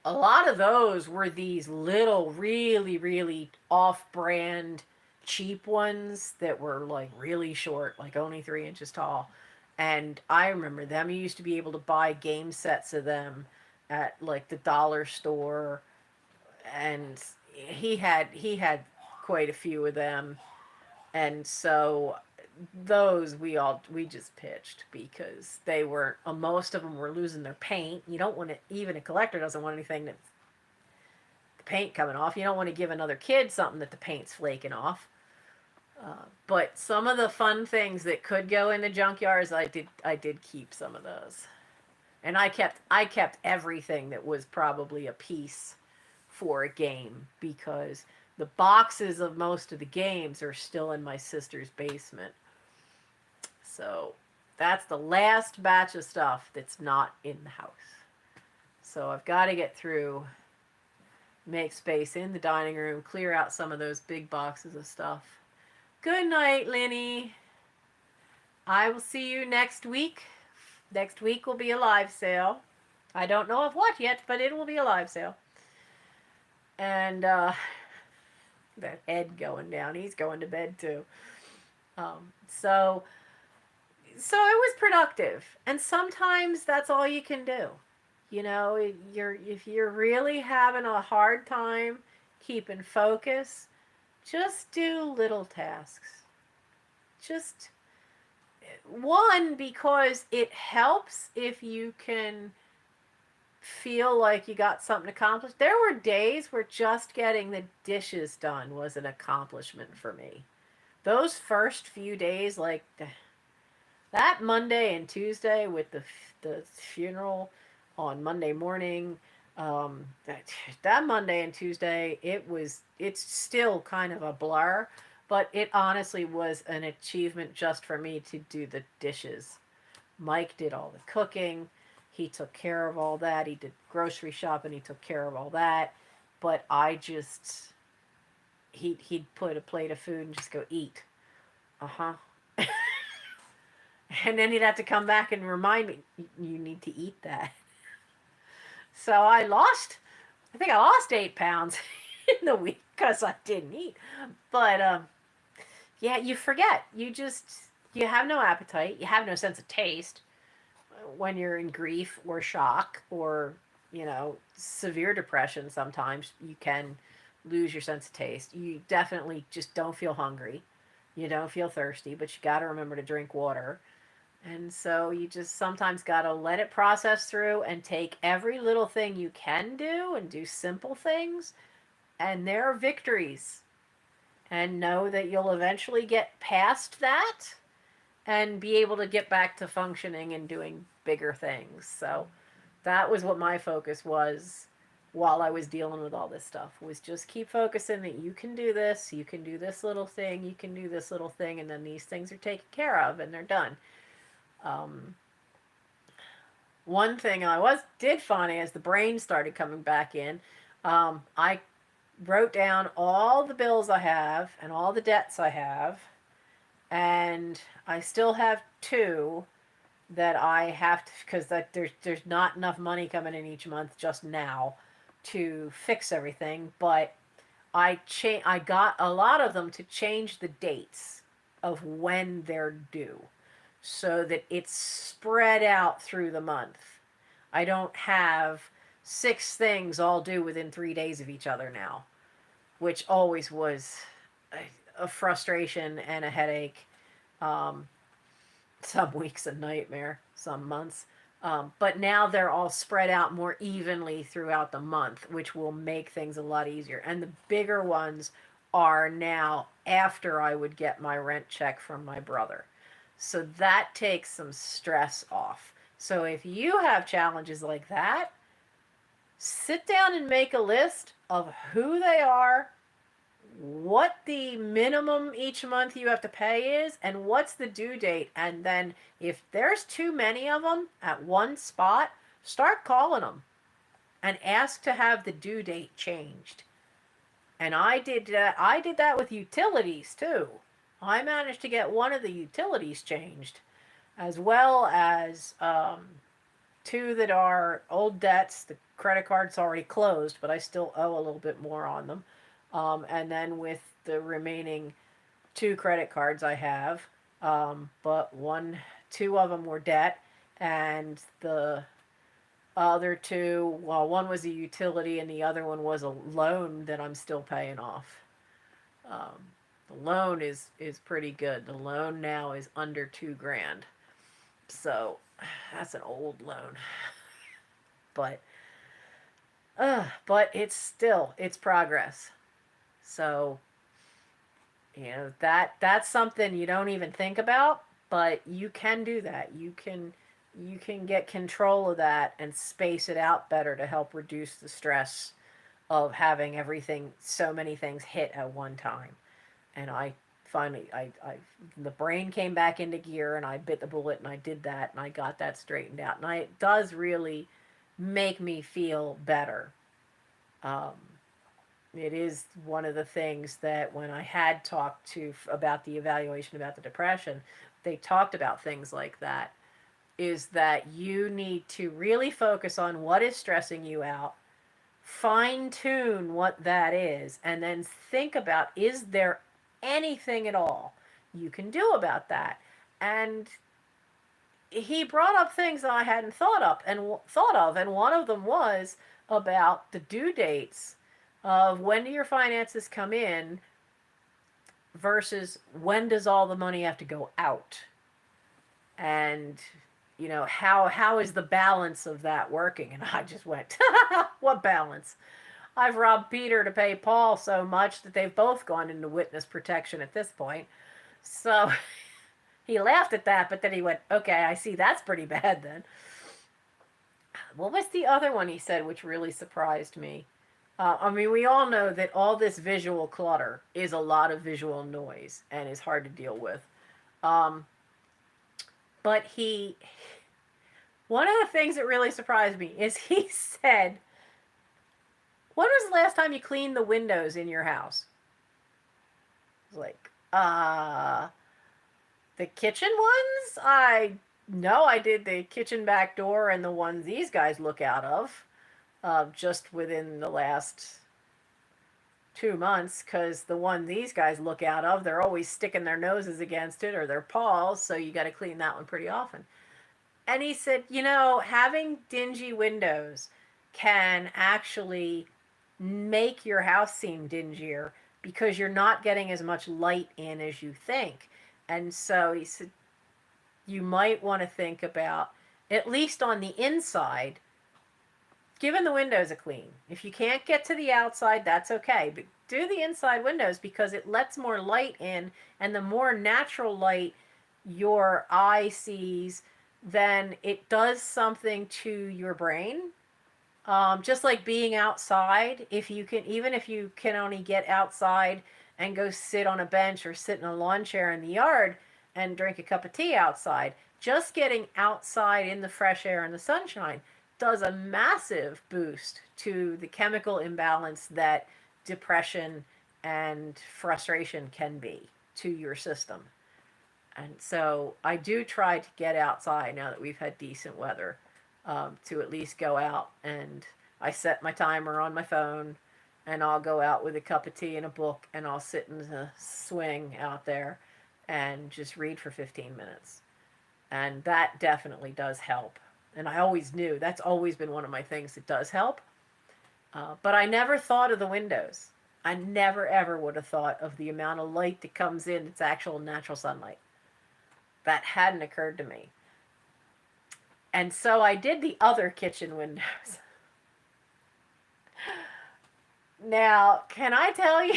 [SPEAKER 1] a lot of those were these little, really, really off-brand, cheap ones that were like really short, like only 3 inches tall. And I remember them. You used to be able to buy game sets of them at like the dollar store, and he had quite a few of them. And so those we just pitched because they were most of them were losing their paint. You don't want it, even a collector doesn't want anything the paint coming off. You don't want to give another kid something that the paint's flaking off. But some of the fun things that could go in the junkyards, I did keep some of those. And I kept everything that was probably a piece for a game, because the boxes of most of the games are still in my sister's basement. So that's the last batch of stuff that's not in the house. So I've got to get through, make space in the dining room, clear out some of those big boxes of stuff. Good night, Lenny. I will see you next week. Next week will be a live sale. I don't know of what yet, but it will be a live sale. And that Ed going down. He's going to bed too. So it was productive. And sometimes that's all you can do. You know, if you're really having a hard time keeping focus, just do little tasks. Just one, because it helps if you can feel like you got something accomplished. There were days where just getting the dishes done was an accomplishment for me. Those first few days, like that Monday and Tuesday with the funeral on Monday morning, that Monday and Tuesday, it's still kind of a blur, but it honestly was an achievement just for me to do the dishes. Mike did all the cooking. He took care of all that. He did grocery shopping. He took care of all that. But he'd put a plate of food and just go eat. Uh-huh. And then he'd have to come back and remind me, you need to eat that. So I think I lost 8 pounds in the week because I didn't eat. But yeah, you forget. You have no appetite. You have no sense of taste when you're in grief or shock or, severe depression. Sometimes you can lose your sense of taste. You definitely just don't feel hungry. You don't feel thirsty, but you got to remember to drink water. And so you just sometimes got to let it process through and take every little thing you can do and do simple things. And there are victories. And know that you'll eventually get past that and be able to get back to functioning and doing bigger things. So that was what my focus was while I was dealing with all this stuff, was just keep focusing that you can do this, you can do this little thing, you can do this little thing, and then these things are taken care of and they're done. One thing I did find as the brain started coming back in, I wrote down all the bills I have and all the debts I have, and I still have 2 that I have to, because there's not enough money coming in each month just now to fix everything, but I got a lot of them to change the dates of when they're due, so that it's spread out through the month. I don't have 6 things all due within 3 days of each other now, which always was a frustration and a headache. Some weeks a nightmare, some months. But now they're all spread out more evenly throughout the month, which will make things a lot easier. And the bigger ones are now after I would get my rent check from my brother. So that takes some stress off. So if you have challenges like that, sit down and make a list of who they are, what the minimum each month you have to pay is, and what's the due date. And then if there's too many of them at one spot, start calling them and ask to have the due date changed. And I did that with utilities too. I managed to get one of the utilities changed, as well as 2 that are old debts. The credit card's already closed, but I still owe a little bit more on them. And then with the remaining 2 credit cards I have, but 2 of them were debt, and the other 2, well, one was a utility and the other one was a loan that I'm still paying off. The loan is pretty good. The loan now is under $2,000. So that's an old loan. But But it's progress. So, that's something you don't even think about, but you can do that. You can get control of that and space it out better to help reduce the stress of having everything, so many things hit at one time. And I finally, the brain came back into gear, and I bit the bullet, and I did that, and I got that straightened out, and it does really make me feel better. Um, it is one of the things that when I had talked to about the evaluation about the depression, they talked about things like that. Is that you need to really focus on what is stressing you out, fine tune what that is, and then think about, is there anything at all you can do about that? And he brought up things that I hadn't thought of, and one of them was about the due dates of when do your finances come in versus when does all the money have to go out, and how is the balance of that working? And I just went, what balance? I've robbed Peter to pay Paul so much that they've both gone into witness protection at this point. So he laughed at that, but then he went, okay, I see that's pretty bad then. What was the other one he said which really surprised me? We all know that all this visual clutter is a lot of visual noise and is hard to deal with. But one of the things that really surprised me is he said, when was the last time you cleaned the windows in your house? I was like, the kitchen ones? I did the kitchen back door and the ones these guys look out of, just within the last 2 months, because the one these guys look out of, they're always sticking their noses against it or their paws, so you got to clean that one pretty often. And he said, having dingy windows can actually make your house seem dingier because you're not getting as much light in as you think. And so he said, you might want to think about, at least on the inside, giving the windows a clean. If you can't get to the outside, that's okay. But do the inside windows because it lets more light in, and the more natural light your eye sees, then it does something to your brain. Just like being outside, even if you can only get outside and go sit on a bench or sit in a lawn chair in the yard and drink a cup of tea outside, just getting outside in the fresh air and the sunshine does a massive boost to the chemical imbalance that depression and frustration can be to your system. And so I do try to get outside now that we've had decent weather, to at least go out, and I set my timer on my phone, and I'll go out with a cup of tea and a book, and I'll sit in the swing out there and just read for 15 minutes. And that definitely does help. And I always knew that's always been one of my things that does help. But I never thought of the windows. I never ever would have thought of the amount of light that comes in. It's actual natural sunlight. That hadn't occurred to me. And so I did the other kitchen windows. Now, can I tell you,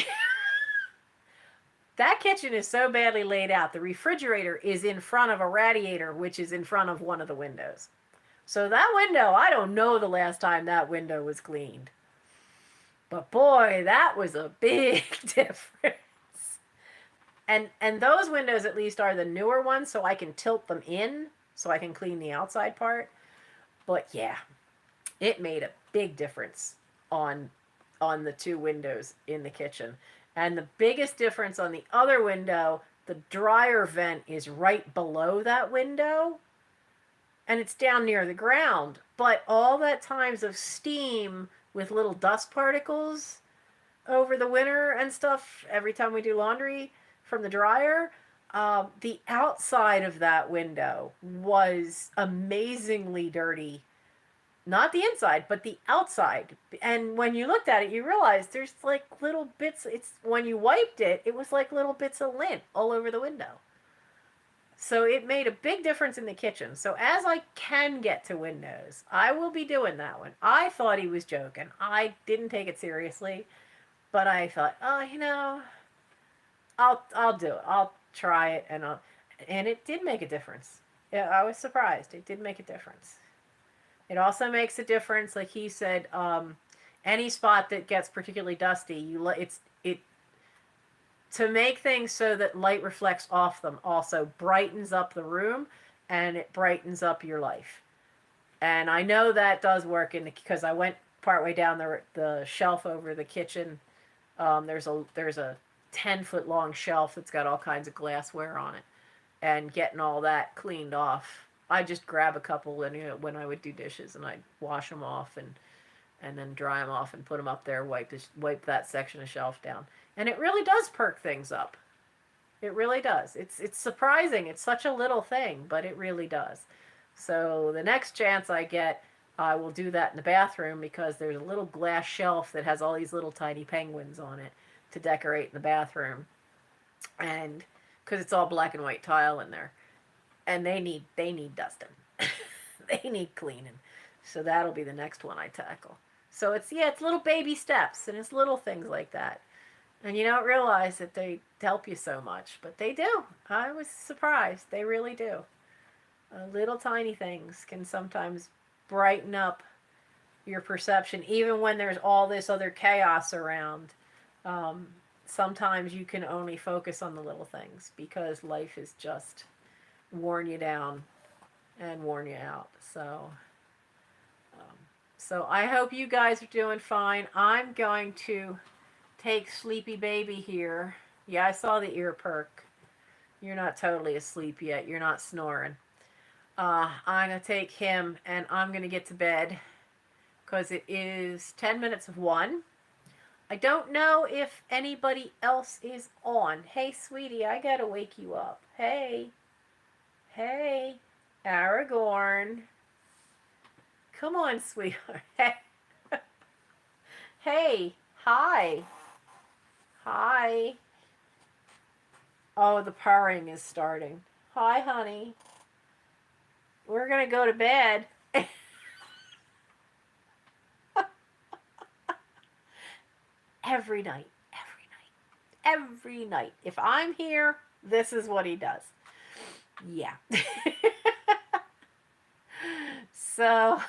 [SPEAKER 1] that kitchen is so badly laid out. The refrigerator is in front of a radiator, which is in front of one of the windows. So that window, I don't know the last time that window was cleaned. But boy, that was a big difference. And those windows at least are the newer ones, so I can tilt them in so I can clean the outside part. But yeah, it made a big difference on the two windows in the kitchen. And the biggest difference on the other window, the dryer vent is right below that window, and it's down near the ground. But all that times of steam with little dust particles over the winter and stuff, every time we do laundry from the dryer, the outside of that window was amazingly dirty. Not the inside, but the outside. And when you looked at it, you realized there's like little bits. When you wiped it, it was like little bits of lint all over the window. So it made a big difference in the kitchen. So as I can get to windows, I will be doing that one. I thought he was joking. I didn't take it seriously, but I thought, oh, I'll do it. I'll try it, and it did make a difference. Yeah, I was surprised. It did make a difference. It also makes a difference, like he said, any spot that gets particularly dusty, it to make things so that light reflects off them also brightens up the room, and it brightens up your life. And I know that does work because I went partway down the shelf over the kitchen. There's a 10-foot long shelf that's got all kinds of glassware on it, and getting all that cleaned off. I just grab a couple when I would do dishes, and I'd wash them off and then dry them off and put them up there, wipe that section of shelf down. And it really does perk things up. It really does. It's surprising. It's such a little thing, but it really does. So the next chance I get, I will do that in the bathroom, because there's a little glass shelf that has all these little tiny penguins on it to decorate in the bathroom. And because it's all black and white tile in there, and they need dusting. They need cleaning. So that'll be the next one I tackle. So it's little baby steps, and it's little things like that. And you don't realize that they help you so much, but they do. I was surprised. They really do. Little tiny things can sometimes brighten up your perception, even when there's all this other chaos around. Sometimes you can only focus on the little things, because life is just worn you down and worn you out. So I hope you guys are doing fine. I'm going to take Sleepy Baby here. Yeah, I saw the ear perk. You're not totally asleep yet. You're not snoring. I'm going to take him, and I'm going to get to bed, because it is 10 minutes of 1. I don't know if anybody else is on. Hey, sweetie, I got to wake you up. Hey, Aragorn. Come on, sweetheart. Hey, hi. Oh, the purring is starting. Hi, honey. We're going to go to bed. Every night. If I'm here, this is what he does. Yeah. So,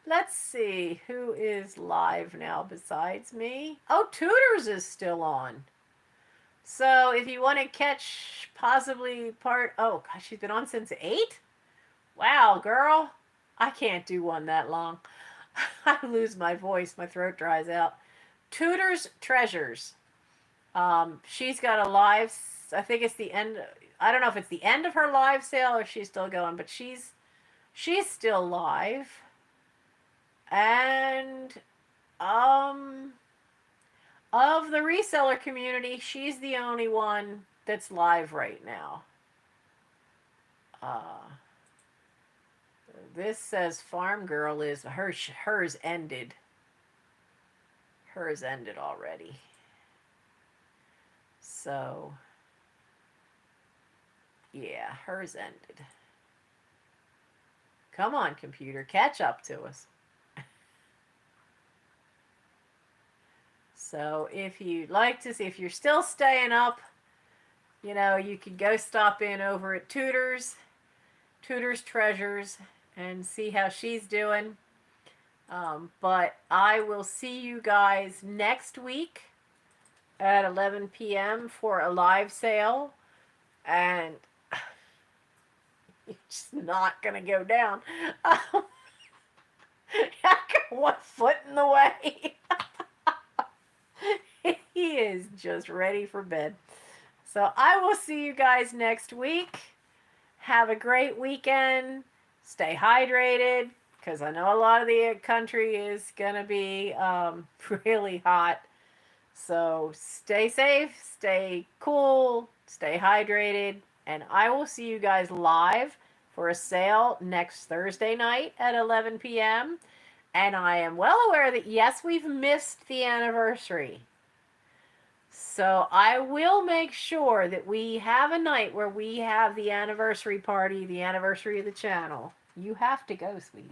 [SPEAKER 1] let's see who is live now besides me. Oh, Tutors is still on. So if you want to catch possibly oh gosh, she's been on since 8? Wow, girl. I can't do one that long. I lose my voice. My throat dries out. Tutors Treasures. She's got a live, I think it's the end. I don't know if it's the end of her live sale or she's still going, but she's still live. And of the reseller community, she's the only one that's live right now. This says Farm Girl is hers ended. Hers ended already. So yeah, hers ended. Come on, computer, catch up to us. So if you'd like to see, if you're still staying up, you could go stop in over at Tutors Treasures, and see how she's doing. But I will see you guys next week at 11 p.m. for a live sale. And it's just not going to go down. I got one foot in the way. He is just ready for bed. So I will see you guys next week. Have a great weekend. Stay hydrated, because I know a lot of the country is going to be really hot. So stay safe, stay cool, stay hydrated, and I will see you guys live for a sale next Thursday night at 11 p.m. And I am well aware that, yes, we've missed the anniversary. So I will make sure that we have a night where we have the anniversary party, the anniversary of the channel. You have to go, sweetie,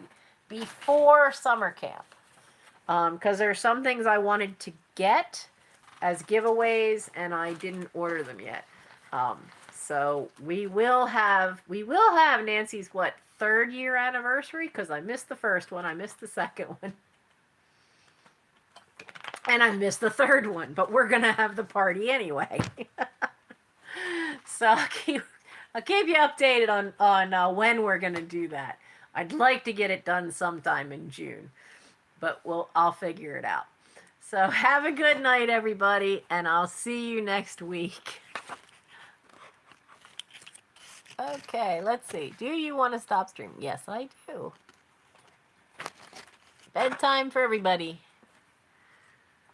[SPEAKER 1] before summer camp. Because there are some things I wanted to get as giveaways, and I didn't order them yet. So we will have Nancy's third year anniversary, because I missed the first one, I missed the second one, and I missed the third one. But we're gonna have the party anyway. So I'll keep you updated on when we're gonna do that. I'd like to get it done sometime in June, but I'll figure it out. So have a good night, everybody, and I'll see you next week. Okay, let's see. Do you want to stop streaming? Yes, I do. Bedtime for everybody.